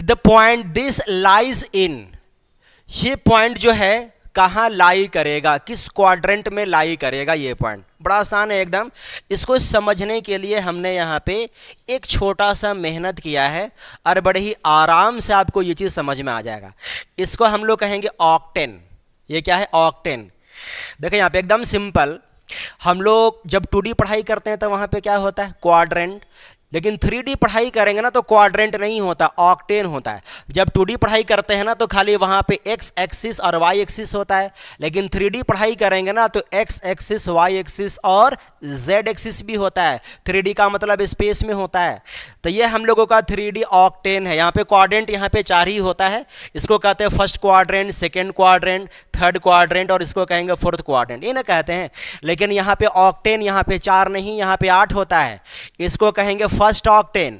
the point this lies in, ये पॉइंट जो है कहां लाई करेगा, किस क्वाड्रेंट में लाई करेगा। ये पॉइंट बड़ा आसान है एकदम। इसको समझने के लिए हमने यहाँ पे एक छोटा सा मेहनत किया है और बड़े ही आराम से आपको ये चीज़ समझ में आ जाएगा। इसको हम लोग कहेंगे ऑक्टेन। ये क्या है? ऑक्टेन। देखिए यहाँ पे एकदम सिंपल, हम लोग जब 2D पढ़ाई करते हैं तो वहाँ पे क्या होता है? क्वाड्रेंट। लेकिन 3D पढ़ाई करेंगे ना तो क्वाड्रेंट नहीं होता, ऑक्टेन होता है। जब 2D पढ़ाई करते हैं ना तो खाली वहाँ पे x एक्सिस और y एक्सिस होता है, लेकिन 3D पढ़ाई करेंगे ना तो x एक्सिस, y एक्सिस और z एक्सिस भी होता है। 3D का मतलब स्पेस में होता है। तो ये हम लोगों का 3D ऑक्टेन है। यहाँ पे क्वाड्रेंट यहाँ पे 4 ही होता है। इसको कहते हैं first quadrant, second quadrant, third quadrant और इसको कहेंगे फोर्थ क्वाड्रेंट, ये ना कहते हैं। लेकिन यहाँ पे ऑक्टेन यहाँ पे 4 नहीं, यहाँ पे 8 होता है। इसको कहेंगे फर्स्ट ऑक्टेन,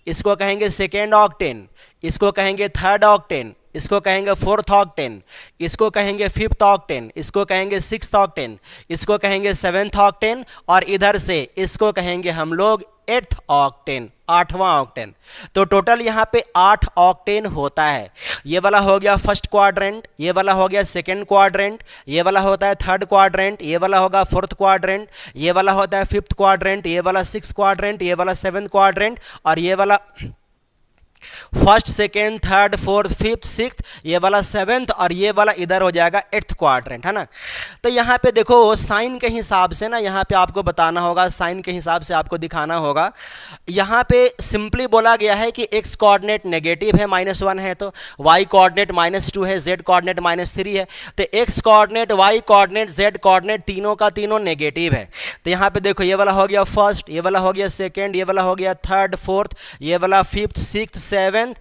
इसको कहेंगे सेकेंड ऑक्टेन, इसको कहेंगे थर्ड ऑक्टेन, इसको कहेंगे फोर्थ ऑक्टेन, इसको कहेंगे फिफ्थ ऑक्टेन, इसको कहेंगे सिक्स्थ ऑक्टेन, इसको कहेंगे सेवेंथ ऑक्टेन और इधर से इसको कहेंगे हम लोग एट्थ ऑक्टेन, 8वां ऑक्टेन। तो टोटल यहाँ पे 8 ऑक्टेन होता है। ये वाला हो गया फर्स्ट क्वाड्रेंट, ये वाला हो गया सेकंड क्वाड्रेंट, ये वाला होता है थर्ड क्वाड्रेंट, ये वाला होगा फोर्थ क्वाड्रेंट, ये वाला होता है फिफ्थ क्वाड्रेंट, ये वाला सिक्स्थ क्वाड्रेंट, ये वाला सेवेंथ क्वाड्रेंट और ये वाला first second third fourth fifth sixth, ये वाला सेवेंथ, और ये वाला इधर हो जाएगा एट्थ क्वाड्रेंट, है ना। तो यहाँ पे देखो साइन के हिसाब से ना, यहाँ पे आपको बताना होगा, साइन के हिसाब से आपको दिखाना होगा। यहाँ पे सिंपली बोला गया है कि एक्स कोऑर्डिनेट नेगेटिव है -1 है, तो वाई कोऑर्डिनेट -2 है, जेड कोऑर्डिनेट -3 है। तो x coordinate, y coordinate, z coordinate तीनों का तीनों नेगेटिव है। तो यहाँ पे देखो ये वाला हो गया फर्स्ट, ये वाला हो गया सेकेंड, ये वाला हो गया थर्ड फोर्थ, ये वाला fifth sixth seventh,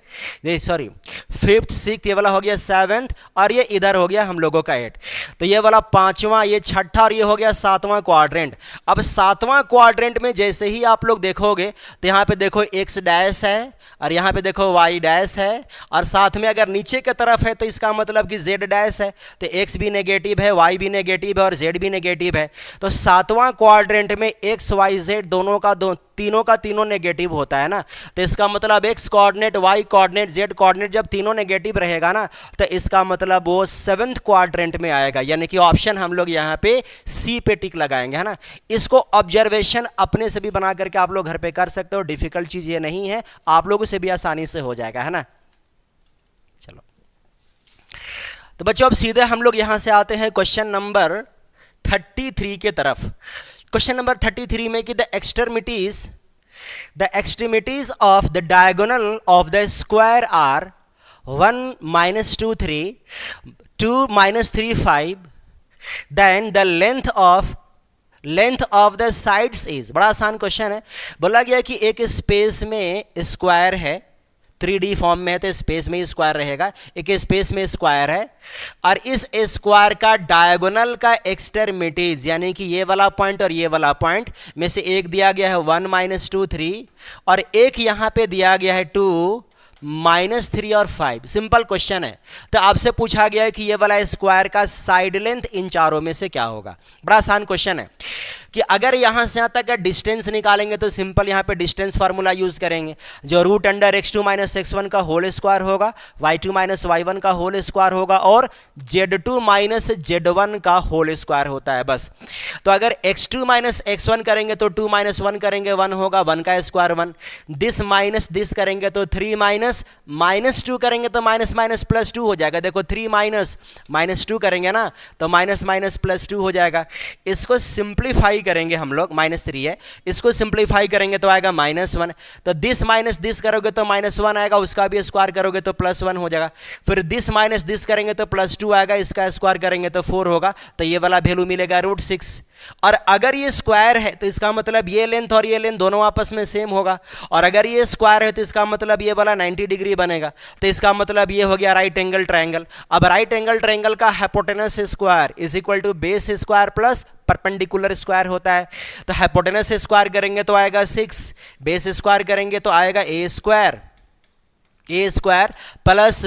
sorry fifth sixth, ये वाला हो गया सेवेंथ, और ये इधर हो गया हम लोगों का 8। तो ये वाला पांचवा, ये छठा, और ये हो गया सातवां क्वाड्रेंट। अब सातवां क्वाड्रेंट में जैसे ही आप लोग देखोगे तो यहाँ पे देखो एक्स डैश है, और यहाँ पे देखो वाई डैश है, और साथ में अगर नीचे की तरफ है तो इसका मतलब कि जेड डैश है। तो एक्स भी नेगेटिव है, वाई भी नेगेटिव है, और जेड भी नेगेटिव है। तो सातवां क्वाड्रेंट में एक्स वाई जेड दोनों का तीनों का तीनों नेगेटिव होता है ना। तो इसका मतलब x coordinate, y coordinate, z coordinate जब तीनों नेगेटिव रहेगा ना, तो इसका मतलब वो सेवेंथ क्वाड्रेंट में आएगा, यानी कि ऑप्शन हम लोग यहाँ पे सी पे टिक लगाएंगे, है ना। इसको ऑब्जर्वेशन अपने से भी बना करके आप लोग घर पे कर सकते हो, डिफिकल्ट चीज ये नहीं है, आप लोगों से भी आसानी से हो जाएगा, है ना। चलो तो बच्चों अब सीधे हम लोग यहां से आते हैं क्वेश्चन नंबर 33 के तरफ। क्वेश्चन नंबर 33 में कि the extremities of the diagonal of the square are 1 -2 3 2 -3 5, then the length of the sides is। बड़ा आसान क्वेश्चन है। बोला गया कि एक स्पेस में स्क्वायर है, 3D फॉर्म में है तो स्पेस में ही स्क्वायर रहेगा, एक स्पेस में स्क्वायर है, और इस स्क्वायर का डायगोनल का एक्सट्रीमिटीज यानी कि ये वाला पॉइंट और ये वाला पॉइंट में से एक दिया गया है 1 -2 3, और एक यहां पे दिया गया है 2 -3 और 5। सिंपल क्वेश्चन है। तो आपसे पूछा गया है कि ये वाला स्क्वायर का साइड लेंथ इन चारों में से क्या होगा। बड़ा आसान क्वेश्चन है कि अगर यहां से यहां तक का डिस्टेंस निकालेंगे तो सिंपल यहां पे डिस्टेंस फार्मूला यूज करेंगे, जो √x2 - x1 का होल स्क्वायर होगा, y2 - y1 का होल स्क्वायर होगा, और z2 - z1 का होल स्क्वायर होता है बस। तो अगर x2 - x1 करेंगे तो 2 - 1 करेंगे 1 होगा, 1 का स्क्वायर 1, दिस माइनस दिस करेंगे तो 3 -2 करेंगे तो -+2 हो जाएगा। देखो 3 -2 करेंगे ना तो -+2 हो जाएगा। इसको सिंप्लीफाई करेंगे हम लोग, -3 है, इसको सिंप्लीफाई करेंगे तो आएगा -1। तो दिस माइनस दिस करोगे तो -1 आएगा, उसका भी स्क्वायर करोगे तो +1 हो जाएगा। फिर दिस माइनस दिस करेंगे तो +2 आएगा, इसका स्क्वायर करेंगे तो 4 होगा। तो ये वाला वैल्यू मिलेगा √6। और अगर ये स्क्वायर है तो इसका मतलब ये लेंथ और ये लेंथ दोनों आपस में सेम होगा, और अगर ये स्क्वायर है तो इसका मतलब ये वाला 90 डिग्री बनेगा। तो इसका मतलब ये हो गया राइट एंगल ट्रायंगल। अब राइट एंगल ट्रायंगल का hypotenuse square is equal to base square plus perpendicular square होता है। तो हाइपोटेनस स्क्वायर करेंगे तो आएगा 6, बेस स्क्वायर करेंगे तो आएगा A square plus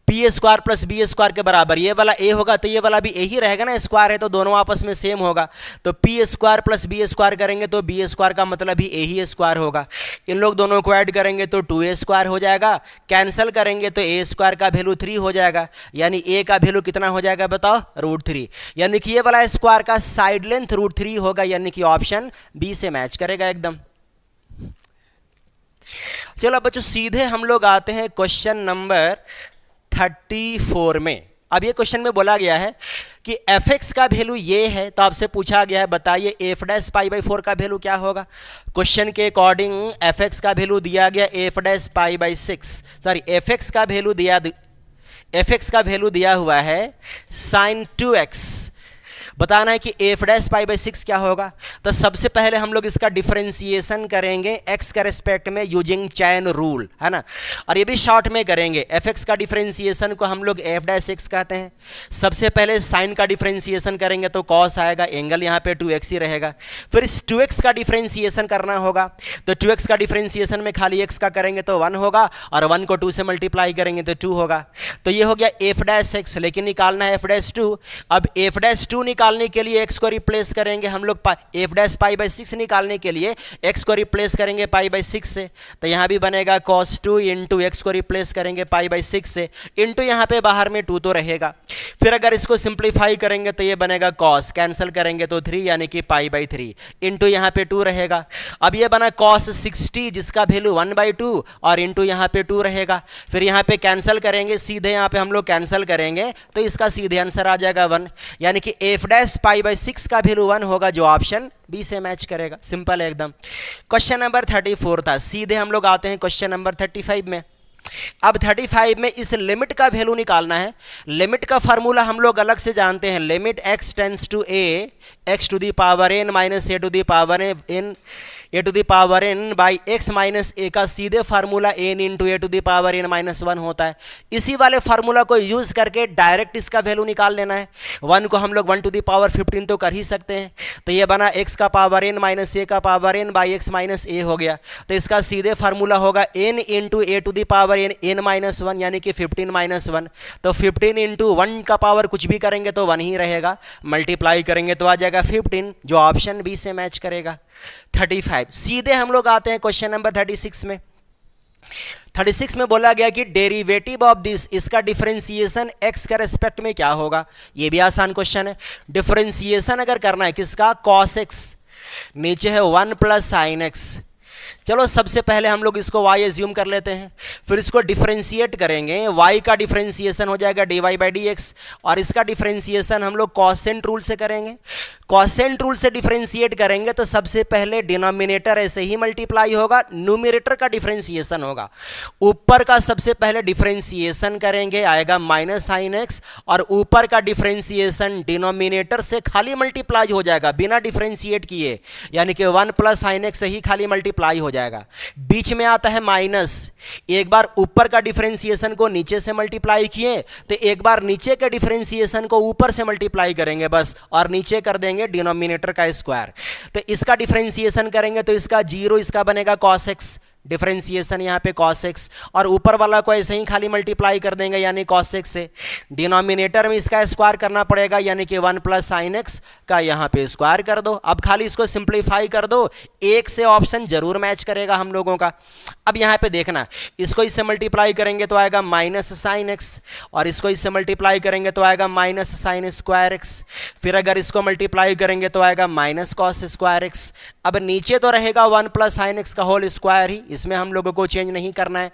P square plus B square के बराबर। ये वाला ए होगा तो ये वाला भी ए ही रहेगा ना, स्क्वायर है तो दोनों आपस में सेम होगा। तो P square plus B square करेंगे तो बी स्क्वायर का मतलब ही ए ही स्क्वायर होगा। इन लोग दोनों को ऐड करेंगे तो 2a स्क्वायर हो जाएगा, कैंसिल करेंगे तो ए स्क्वायर का वैल्यू 3 हो जाएगा, यानी ए का वैल्यू कितना हो जाएगा बताओ, √3। यानी कि ये वाला स्क्वायर का साइड लेंथ √3 होगा, यानी कि ऑप्शन बी से मैच करेगा एकदम। चलो बच्चों सीधे हम लोग आते हैं क्वेश्चन नंबर 34 में। अब ये क्वेश्चन में बोला गया है कि fx का वैल्यू ये है, तो आपसे पूछा गया है बताइए f'π/4 का वैल्यू क्या होगा। क्वेश्चन के अकॉर्डिंग fx का वैल्यू दिया गया f'π/6, सॉरी fx का वैल्यू दिया हुआ है sin 2x। बताना है कि f'π/6 क्या होगा। तो सबसे पहले हम लोग इसका डिफरेंशिएशन करेंगे x के रेस्पेक्ट में यूजिंग चैन रूल, है ना, और ये भी शॉर्ट में करेंगे। fx का डिफरेंशिएशन को हम लोग f'(x) कहते हैं। सबसे पहले साइन का डिफरेंशिएशन करेंगे तो cos आएगा, एंगल यहाँ पे 2x ही रहेगा। फिर इस 2x का डिफरेंशिएशन करना होगा, तो 2x का डिफरेंशिएशन में खाली x का करेंगे तो 1 होगा, और 1 को 2 से मल्टीप्लाई करेंगे तो 2 होगा। तो ये हो गया f'(x), लेकिन निकालना है f'2। अब f'2 निकालने के लिए x को रिप्लेस करेंगे हम लोग, f डैश पाई बाई 6 निकालने के लिए x को रिप्लेस करेंगे पाई बाई 6 से, तो यहाँ भी बनेगा cos 2 इंटू एक्स को रिप्लेस करेंगे पाई बाई 6 से, इंटू यहाँ पे बाहर में 2 तो रहेगा। फिर अगर इसको सिंप्लीफाई करेंगे तो ये बनेगा cos, कैंसिल करेंगे तो 3 यानी कि पाई बाई 3, इंटू यहाँ पे 2 रहेगा। अब ये बना cos 60 जिसका वैल्यू 1/2 और इंटू यहाँ पे 2 रहेगा। फिर यहाँ पे कैंसिल करेंगे, सीधे यहाँ पे हम लोग कैंसिल करेंगे तो इसका सीधे आंसर आ जाएगा 1, यानी कि f डैश पाई बाई 6 का वैल्यू 1 होगा, जो ऑप्शन बी से मैच करेगा। सिंपल है एकदम। क्वेश्चन नंबर 34 था। सीधे हम लोग आते हैं क्वेश्चन नंबर 35 में। अब 35 में इस लिमिट का वैल्यू निकालना है। लिमिट का फार्मूला हम लोग अलग से जानते हैं, limit x tends to a x to the power n minus a to the power n by x minus a का सीधे formula n into a to the power n minus 1 होता है। इसी वाले फार्मूला को यूज करके direct इसका value निकाल लेना है। 1 को हम लोग 1 टू दी पावर 15 तो कर ही सकते हैं, तो ये बना x का पावर n माइनस a का power n by x minus a हो गया। तो इसका सीधे फार्मूला होगा n into a to the power n minus 1 यानी कि 15 माइनस 1। तो 15 इंटू 1 का पावर कुछ भी करेंगे तो 1 ही रहेगा, मल्टीप्लाई करेंगे तो आ जाएगा 15, जो ऑप्शन बी से मैच करेगा। 35 सीधे हम लोग आते हैं क्वेश्चन नंबर 36 में। 36 में बोला गया कि डेरिवेटिव ऑफ दिस, इसका डिफरेंशिएशन x के रेस्पेक्ट में क्या होगा। ये भी आसान क्वेश्चन है। डिफरेंशिएशन अगर करना है किसका, cos x, नीचे है 1 प्लस साइन x। चलो सबसे पहले हम लोग इसको y एज्यूम कर लेते हैं, फिर इसको डिफरेंशिएट करेंगे। y का डिफरेंशिएशन हो जाएगा dy बाई डी एक्स, और इसका डिफरेंशिएशन हम लोग कॉसेंट रूल से करेंगे। कॉसेंट रूल से डिफरेंशिएट करेंगे तो सबसे पहले डिनोमिनेटर ऐसे ही मल्टीप्लाई होगा, न्यूमरेटर का डिफरेंशिएशन होगा। ऊपर का सबसे पहले डिफरेंशिएशन करेंगे, आएगा माइनस साइन एक्स, और ऊपर का डिफरेंशिएशन डिनोमिनेटर से खाली मल्टीप्लाई हो जाएगा बिना डिफरेंशिएट किए, यानी कि 1 प्लस साइन एक्स से ही खाली मल्टीप्लाई हो जाएगा। बीच में आता है माइनस, एक बार ऊपर का डिफरेंशिएशन को नीचे से मल्टीप्लाई किए तो एक बार नीचे के डिफरेंशिएशन को ऊपर से मल्टीप्लाई करेंगे बस, और नीचे कर देंगे डिनोमिनेटर का स्क्वायर। तो इसका डिफरेंशिएशन करेंगे तो इसका 0, इसका बनेगा cos x, डिफरेंशिएशन यहाँ पे cos x, और ऊपर वाला को ऐसे ही खाली मल्टीप्लाई कर देंगे यानी cos x से। डिनोमिनेटर में इसका स्क्वायर करना पड़ेगा, यानी कि 1 प्लस साइन एक्स का यहाँ पे स्क्वायर कर दो। अब खाली इसको सिंप्लीफाई कर दो, एक से ऑप्शन जरूर मैच करेगा हम लोगों का। अब यहाँ पे देखना, इसको इससे मल्टीप्लाई करेंगे तो आएगा माइनस साइन एक्स, और इसको इससे मल्टीप्लाई करेंगे तो आएगा माइनस साइन स्क्वायर एक्स। फिर अगर इसको मल्टीप्लाई करेंगे तो आएगा माइनस कॉस स्क्वायर एक्स। अब नीचे तो रहेगा 1 प्लस साइन एक्स का होल स्क्वायर ही, इसमें हम लोगों को चेंज नहीं करना है।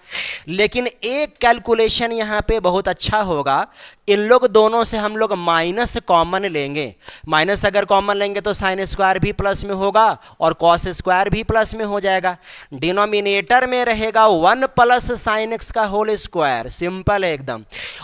लेकिन एक कैलकुलेशन यहाँ पे बहुत अच्छा होगा, इन लोग दोनों से हम लोग माइनस कॉमन लेंगे। माइनस अगर कॉमन लेंगे तो साइन स्क्वायर भी प्लस में होगा और कॉस स्क्वायर भी प्लस में हो जाएगा। डिनोमिनेटर में रहेगा 1 प्लस साइन एक्स का होल स्क्वायर, सिंपल है एकदम।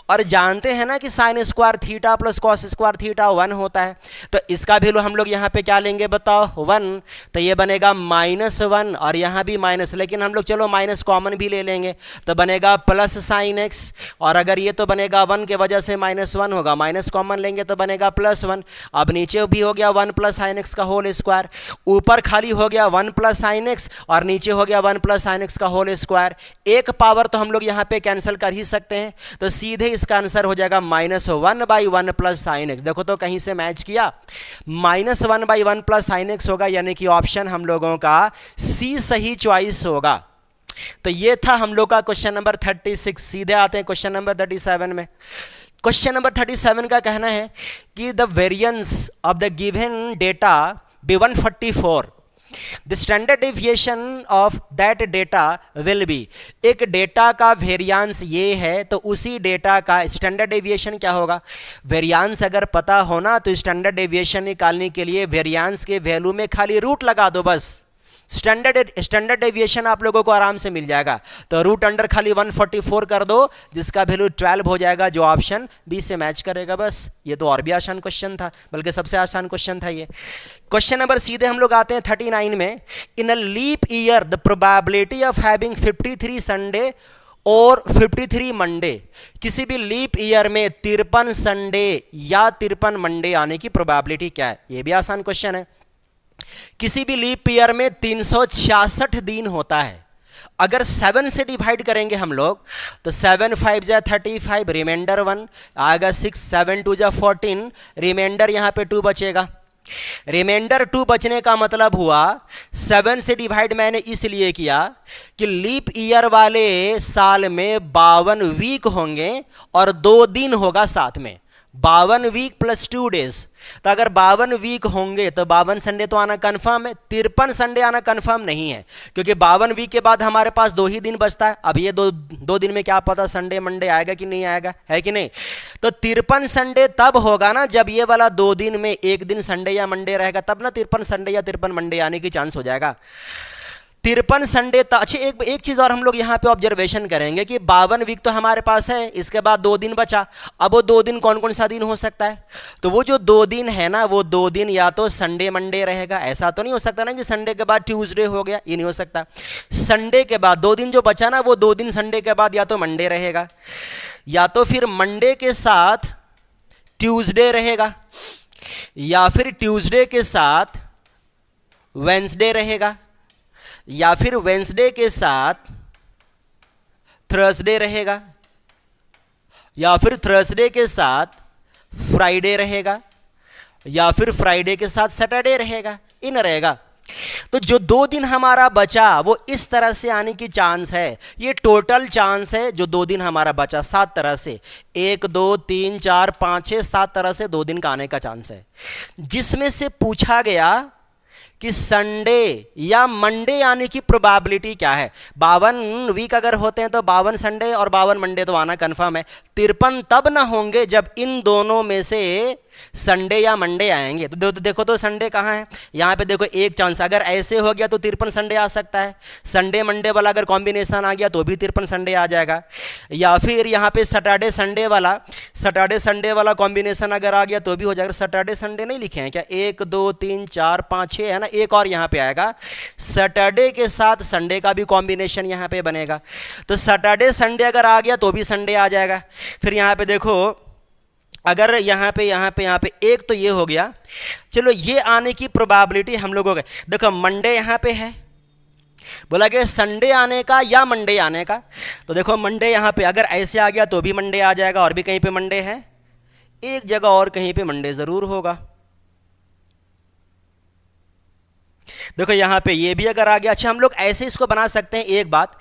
और जानते हैं ना कि sine square theta plus cos square theta 1 होता है, तो इसका वैल्यू हम लोग यहाँ पे क्या लेंगे बताओ, 1। तो ये बनेगा -1, और यहाँ भी माइनस, लेकिन हम लोग चलो माइनस कॉमन भी ले लेंगे तो बनेगा प्लस साइन एक्स, और अगर ये तो बनेगा 1 के वजह से -1 होगा, माइनस कॉमन लेंगे तो बनेगा +1। अब नीचे भी हो गया 1 प्लस साइन एक्स का होल स्क्वायर, ऊपर खाली हो गया 1 प्लस साइन एक्स, और नीचे हो गया 1 प्लस साइन एक्स का होल स्क्वायर। एक पावर तो हम लोग यहाँ पे कैंसिल कर ही सकते हैं, तो सीधे इसका आंसर हो जाएगा -1/1 प्लस साइन एक्स। देखो तो कहीं से मैच किया, -1/1 प्लस साइन एक्स होगा, यानी कि ऑप्शन हम लोगों का सी सही चॉइस होगा। तो ये था हम लोग का क्वेश्चन नंबर 36। सीधे आते हैं क्वेश्चन नंबर 37 में। क्वेश्चन नंबर 37 का कहना है कि the variance of the given data B144, the standard deviation of that data will be. एक डेटा का वेरिएंस ये है तो उसी डेटा का स्टैंडर्ड डेविएशन क्या होगा। वेरिएंस अगर पता होना तो स्टैंडर्ड डेविएशन निकालने के लिए वेरिएंस के वैल्यू में खाली रूट लगा दो बस, स्टैंडर्ड डेविएशन आप लोगों को आराम से मिल जाएगा। तो रूट अंडर खाली 144 कर दो, जिसका वैल्यू 12 हो जाएगा, जो ऑप्शन बी से मैच करेगा। बस ये तो और भी आसान क्वेश्चन था, बल्कि सबसे आसान क्वेश्चन था ये। क्वेश्चन नंबर सीधे हम लोग आते हैं 39 में। In a leap year the probability of having 53 Sunday और 53 मंडे, किसी भी लीप ईयर में 53 संडे या 53 मंडे आने की प्रोबेबिलिटी क्या है। ये भी आसान क्वेश्चन है। किसी भी लीप ईयर में 366 दिन होता है, अगर 7 से डिवाइड करेंगे हम लोग तो 7 5 जा 35, रिमाइंडर 1 आएगा 6, 7 2 जा 14, रिमाइंडर यहाँ पे 2 बचेगा। रिमाइंडर 2 बचने का मतलब हुआ 7 से डिवाइड मैंने इसलिए किया कि लीप ईयर वाले साल में 52 वीक होंगे और 2 दिन होगा साथ में, 52 वीक प्लस 2 डेज। तो अगर 52 वीक होंगे तो 52 संडे तो आना कंफर्म है, 53 संडे आना कंफर्म नहीं है, क्योंकि 52 वीक के बाद हमारे पास 2 ही दिन बचता है। अब ये दो दिन में क्या पता संडे मंडे आएगा कि नहीं आएगा, है कि नहीं। तो 53 संडे तब होगा ना जब ये वाला 2 दिन में एक दिन संडे या मंडे रहेगा, तब ना 53 संडे या 53 मंडे आने की चांस हो जाएगा। 53 संडे अच्छा एक चीज और हम लोग यहाँ पे ऑब्जर्वेशन करेंगे कि 52 वीक तो हमारे पास है, इसके बाद 2 दिन बचा। अब वो 2 दिन कौन कौन सा दिन हो सकता है, तो वो जो 2 दिन है ना, वो 2 दिन या तो संडे मंडे रहेगा, ऐसा तो नहीं हो सकता ना कि संडे के बाद ट्यूसडे हो गया, ये नहीं हो सकता। संडे के बाद 2 दिन जो बचा ना, वो 2 दिन संडे के बाद या तो मंडे रहेगा, या तो फिर मंडे के साथ ट्यूसडे रहेगा, या फिर ट्यूसडे के साथ वेंसडे रहेगा, या फिर वेंसडे के साथ थर्सडे रहेगा, या फिर थर्सडे के साथ फ्राइडे रहेगा, या फिर फ्राइडे के साथ सैटरडे रहेगा, इन रहेगा। तो जो 2 दिन हमारा बचा वो इस तरह से आने की चांस है। ये टोटल चांस है जो 2 दिन हमारा बचा, 7 तरह से, 1 2 3 4 5 6 7 तरह से 2 दिन का आने का चांस है, जिसमें से पूछा गया कि संडे या मंडे आने की प्रोबेबिलिटी क्या है। 52 वीक अगर होते हैं तो 52 संडे और 52 मंडे तो आना कंफर्म है। 53 तब ना होंगे जब इन दोनों में से संडे या मंडे आएंगे। तो देखो तो संडे कहाँ है, यहाँ पे देखो एक चांस, अगर ऐसे हो गया तो 53 संडे आ सकता है। संडे मंडे वाला अगर कॉम्बिनेशन आ गया तो भी 53 संडे आ जाएगा। या फिर यहाँ पे सैटरडे संडे वाला कॉम्बिनेशन अगर आ गया तो भी हो जाएगा। सैटरडे संडे नहीं लिखे हैं क्या, 1 2 3 4 5 6 है ना, एक और यहाँ पे आएगा, सैटरडे के साथ संडे का भी कॉम्बिनेशन यहाँ पे बनेगा। तो सैटरडे संडे अगर आ गया तो भी संडे आ जाएगा। फिर यहाँ पे देखो, अगर यहाँ पे एक तो ये हो गया, चलो ये आने की प्रोबेबिलिटी हम लोगों को, देखो मंडे यहाँ पे है, बोला गया संडे आने का या मंडे आने का, तो देखो मंडे यहाँ पे अगर ऐसे आ गया तो भी मंडे आ जाएगा, और भी कहीं पे मंडे है, एक जगह और कहीं पे मंडे जरूर होगा। देखो यहाँ पे ये भी अगर आ गया। अच्छा हम लोग ऐसे इसको बना सकते हैं, एक बात,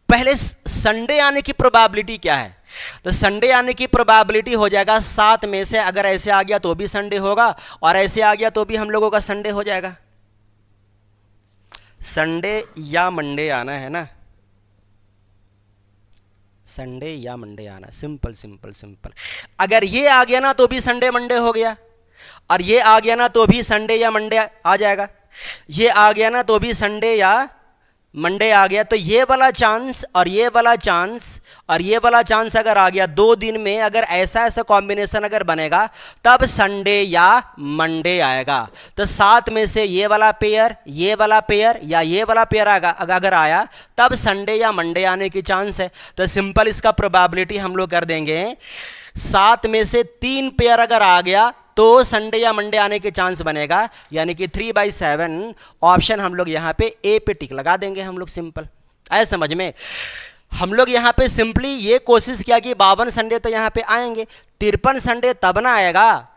पहले संडे आने की प्रोबेबिलिटी क्या है, तो संडे आने की प्रोबेबिलिटी हो जाएगा 7 में से, अगर ऐसे आ गया तो भी संडे होगा, और ऐसे आ गया तो भी हम लोगों का संडे हो जाएगा। संडे या मंडे आना है ना, संडे या मंडे आना, सिंपल सिंपल सिंपल। अगर ये आ गया ना तो भी संडे मंडे हो गया, और ये आ गया ना तो भी संडे या मंडे आ जाएगा, ये आ गया ना तो भी संडे या मंडे आ गया। तो ये वाला चांस और ये वाला चांस और ये वाला चांस अगर आ गया, 2 दिन में अगर ऐसा कॉम्बिनेशन अगर बनेगा तब संडे या मंडे आएगा। तो 7 में से ये वाला पेयर या ये वाला पेयर अगर आया तब संडे या मंडे आने की चांस है। तो सिंपल इसका प्रोबेबिलिटी हम लोग कर देंगे, 7 में से 3 पेयर अगर आ गया तो संडे या मंडे आने के चांस बनेगा, यानी कि 3/7 ऑप्शन हम लोग यहाँ पे ए पे टिक लगा देंगे हम लोग। सिंपल आए समझ में। हम लोग यहाँ पे सिंपली ये कोशिश किया कि 52 संडे तो यहाँ पे आएंगे, 53 संडे तब ना आएगा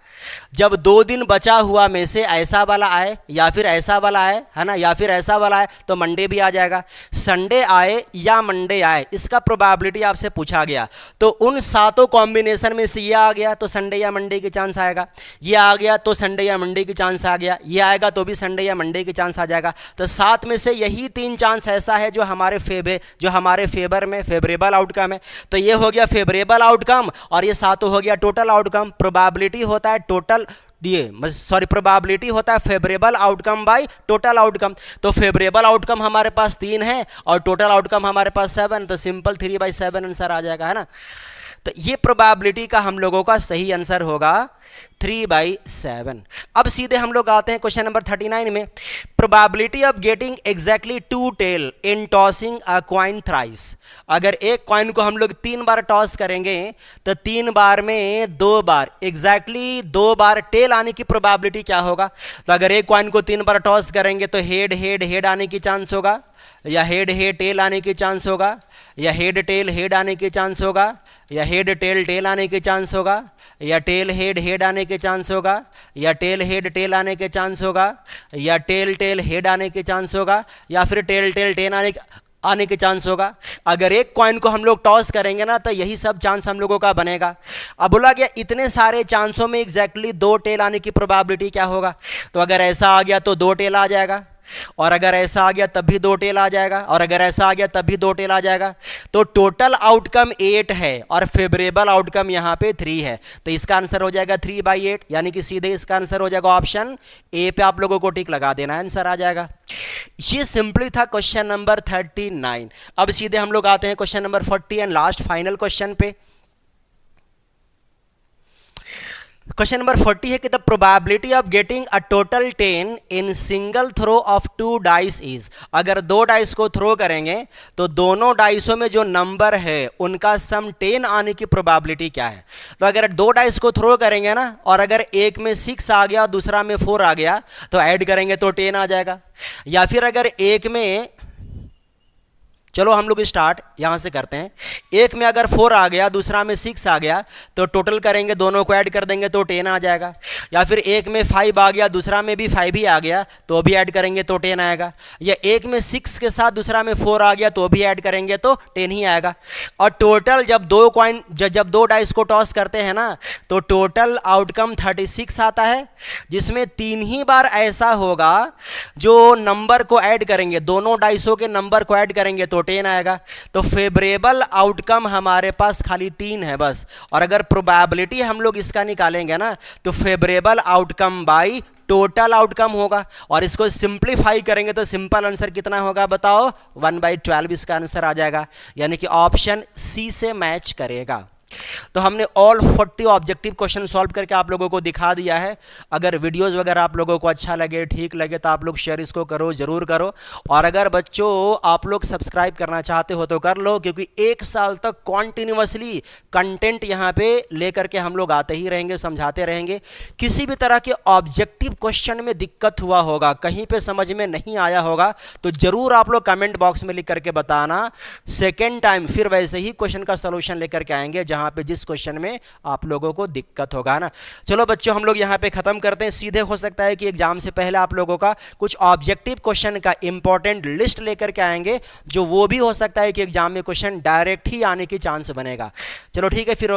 जब 2 दिन बचा हुआ में से ऐसा वाला आए या फिर ऐसा वाला आए, है ना, या फिर ऐसा वाला आए तो मंडे भी आ जाएगा। संडे आए या मंडे आए इसका प्रोबेबिलिटी आपसे पूछा गया, तो उन 7 कॉम्बिनेशन में से ये आ गया तो संडे या मंडे की चांस आएगा, ये आ गया तो संडे या मंडे की चांस आ गया, ये आएगा तो भी संडे या मंडे की चांस आ जाएगा। तो 7 में से यही 3 चांस ऐसा है जो हमारे फेवर में फेवरेबल आउटकम है। तो ये हो गया फेवरेबल आउटकम और ये 7 हो गया टोटल आउटकम। प्रोबेबिलिटी होता है प्रोबेबिलिटी होता है favourable outcome by total outcome. तो फेवरेबल आउटकम हमारे पास 3 है और टोटल आउटकम हमारे पास 7, तो सिंपल 3/7 आंसर आ जाएगा, है ना। तो ये प्रोबेबिलिटी का हम लोगों का सही आंसर होगा 3/7। अब सीधे हम लोग आते हैं क्वेश्चन नंबर 39 में। Probability of getting exactly 2 tail in tossing a coin thrice. अगर एक कॉइन को हम लोग 3 बार टॉस करेंगे तो 3 बार में 2 बार एग्जैक्टली 2 बार टेल आने की प्रोबेबिलिटी क्या होगा? तो अगर एक कॉइन को 3 बार टॉस करेंगे तो हेड हेड हेड आने की चांस होगा, या हेड हेड टेल आने की चांस होगा, या हेड टेल हेड आने की चांस होगा, या हेड टेल टेल आने की चांस होगा, या टेल हेड हेड आने के चांस होगा, या टेल हेड टेल आने के चांस होगा, या टेल टेल हेड आने के चांस होगा, या फिर टेल टेल टेल आने के चांस होगा। अगर एक कॉइन को हम लोग टॉस करेंगे ना तो यही सब चांस हम लोगों का बनेगा। अब बोला गया इतने सारे चांसों में एग्जैक्टली 2 टेल आने की प्रोबेबिलिटी क्या होगा? तो अगर ऐसा आ गया तो 2 टेल आ जाएगा, और अगर ऐसा आ गया तब भी 2 टेल आ जाएगा, और अगर ऐसा आ गया तब भी 2 टेल आ जाएगा। तो टोटल आउटकम 8 है और फेवरेबल आउटकम यहां पे 3 है, तो इसका आंसर हो जाएगा 3/8, यानी कि सीधे इसका आंसर हो जाएगा ऑप्शन ए पे। आप लोगों को टिक लगा देना, आंसर आ जाएगा। ये सिंपली था क्वेश्चन नंबर 39। अब सीधे हम लोग आते हैं question number 40 and last final question पे। क्वेश्चन नंबर 40 है कि the probability of getting a total 10 in single throw of 2 dice is. अगर 2 डाइस को थ्रो करेंगे तो दोनों डाइसों में जो नंबर है उनका सम 10 आने की प्रोबेबिलिटी क्या है? तो अगर 2 डाइस को थ्रो करेंगे ना, और अगर एक में 6 आ गया दूसरा में 4 आ गया तो ऐड करेंगे तो 10 आ जाएगा। या फिर अगर एक में, चलो हम लोग स्टार्ट यहां से करते हैं, एक में अगर 4 आ गया दूसरा में 6 आ गया तो टोटल करेंगे, दोनों को ऐड कर देंगे तो 10 आ जाएगा। या फिर एक में 5 आ गया दूसरा में भी 5 ही आ गया तो भी ऐड करेंगे तो 10 आएगा। या एक में 6 के साथ दूसरा में 4 आ गया तो भी ऐड करेंगे तो 10 ही आएगा। और टोटल जब 2 डाइस को टॉस करते हैं ना तो टोटल आउटकम 36 आता है, जिसमें 3 ही बार ऐसा होगा जो नंबर को ऐड करेंगे, दोनों डाइसों के नंबर को ऐड करेंगे तो 10 आएगा। तो फेवरेबल आउटकम हमारे पास खाली 3 है बस। और अगर प्रोबेबिलिटी हम लोग इसका निकालेंगे ना तो favourable outcome by total outcome होगा, और इसको सिंप्लीफाई करेंगे तो सिंपल आंसर कितना होगा बताओ? 1/12 इसका आंसर आ जाएगा, यानी कि ऑप्शन सी से मैच करेगा। तो हमने ऑल 40 ऑब्जेक्टिव क्वेश्चन सॉल्व करके आप लोगों को दिखा दिया है। अगर वीडियोस वगैरह आप लोगों को अच्छा लगे, ठीक लगे, तो आप लोग शेयर इसको करो, जरूर करो। और अगर बच्चों आप लोग सब्सक्राइब करना चाहते हो तो कर लो, क्योंकि 1 साल तक कॉन्टिन्यूसली कंटेंट यहाँ पे लेकर के हम लोग आते ही रहेंगे, समझाते रहेंगे। किसी भी तरह के ऑब्जेक्टिव क्वेश्चन में दिक्कत हुआ होगा, कहीं पे समझ में नहीं आया होगा, तो जरूर आप लोग कमेंट बॉक्स में लिख करके बताना। सेकेंड टाइम फिर वैसे ही क्वेश्चन का सोल्यूशन लेकर के आएंगे जहां पे जिस क्वेश्चन में आप लोगों को दिक्कत होगा ना। चलो बच्चों हम लोग यहां पे खत्म करते हैं। सीधे हो सकता है कि एग्जाम से पहले आप लोगों का कुछ ऑब्जेक्टिव क्वेश्चन का इंपॉर्टेंट लिस्ट लेकर के आएंगे, जो वो भी हो सकता है कि एग्जाम में क्वेश्चन डायरेक्ट ही आने की चांस बनेगा। चलो ठीक है फिर।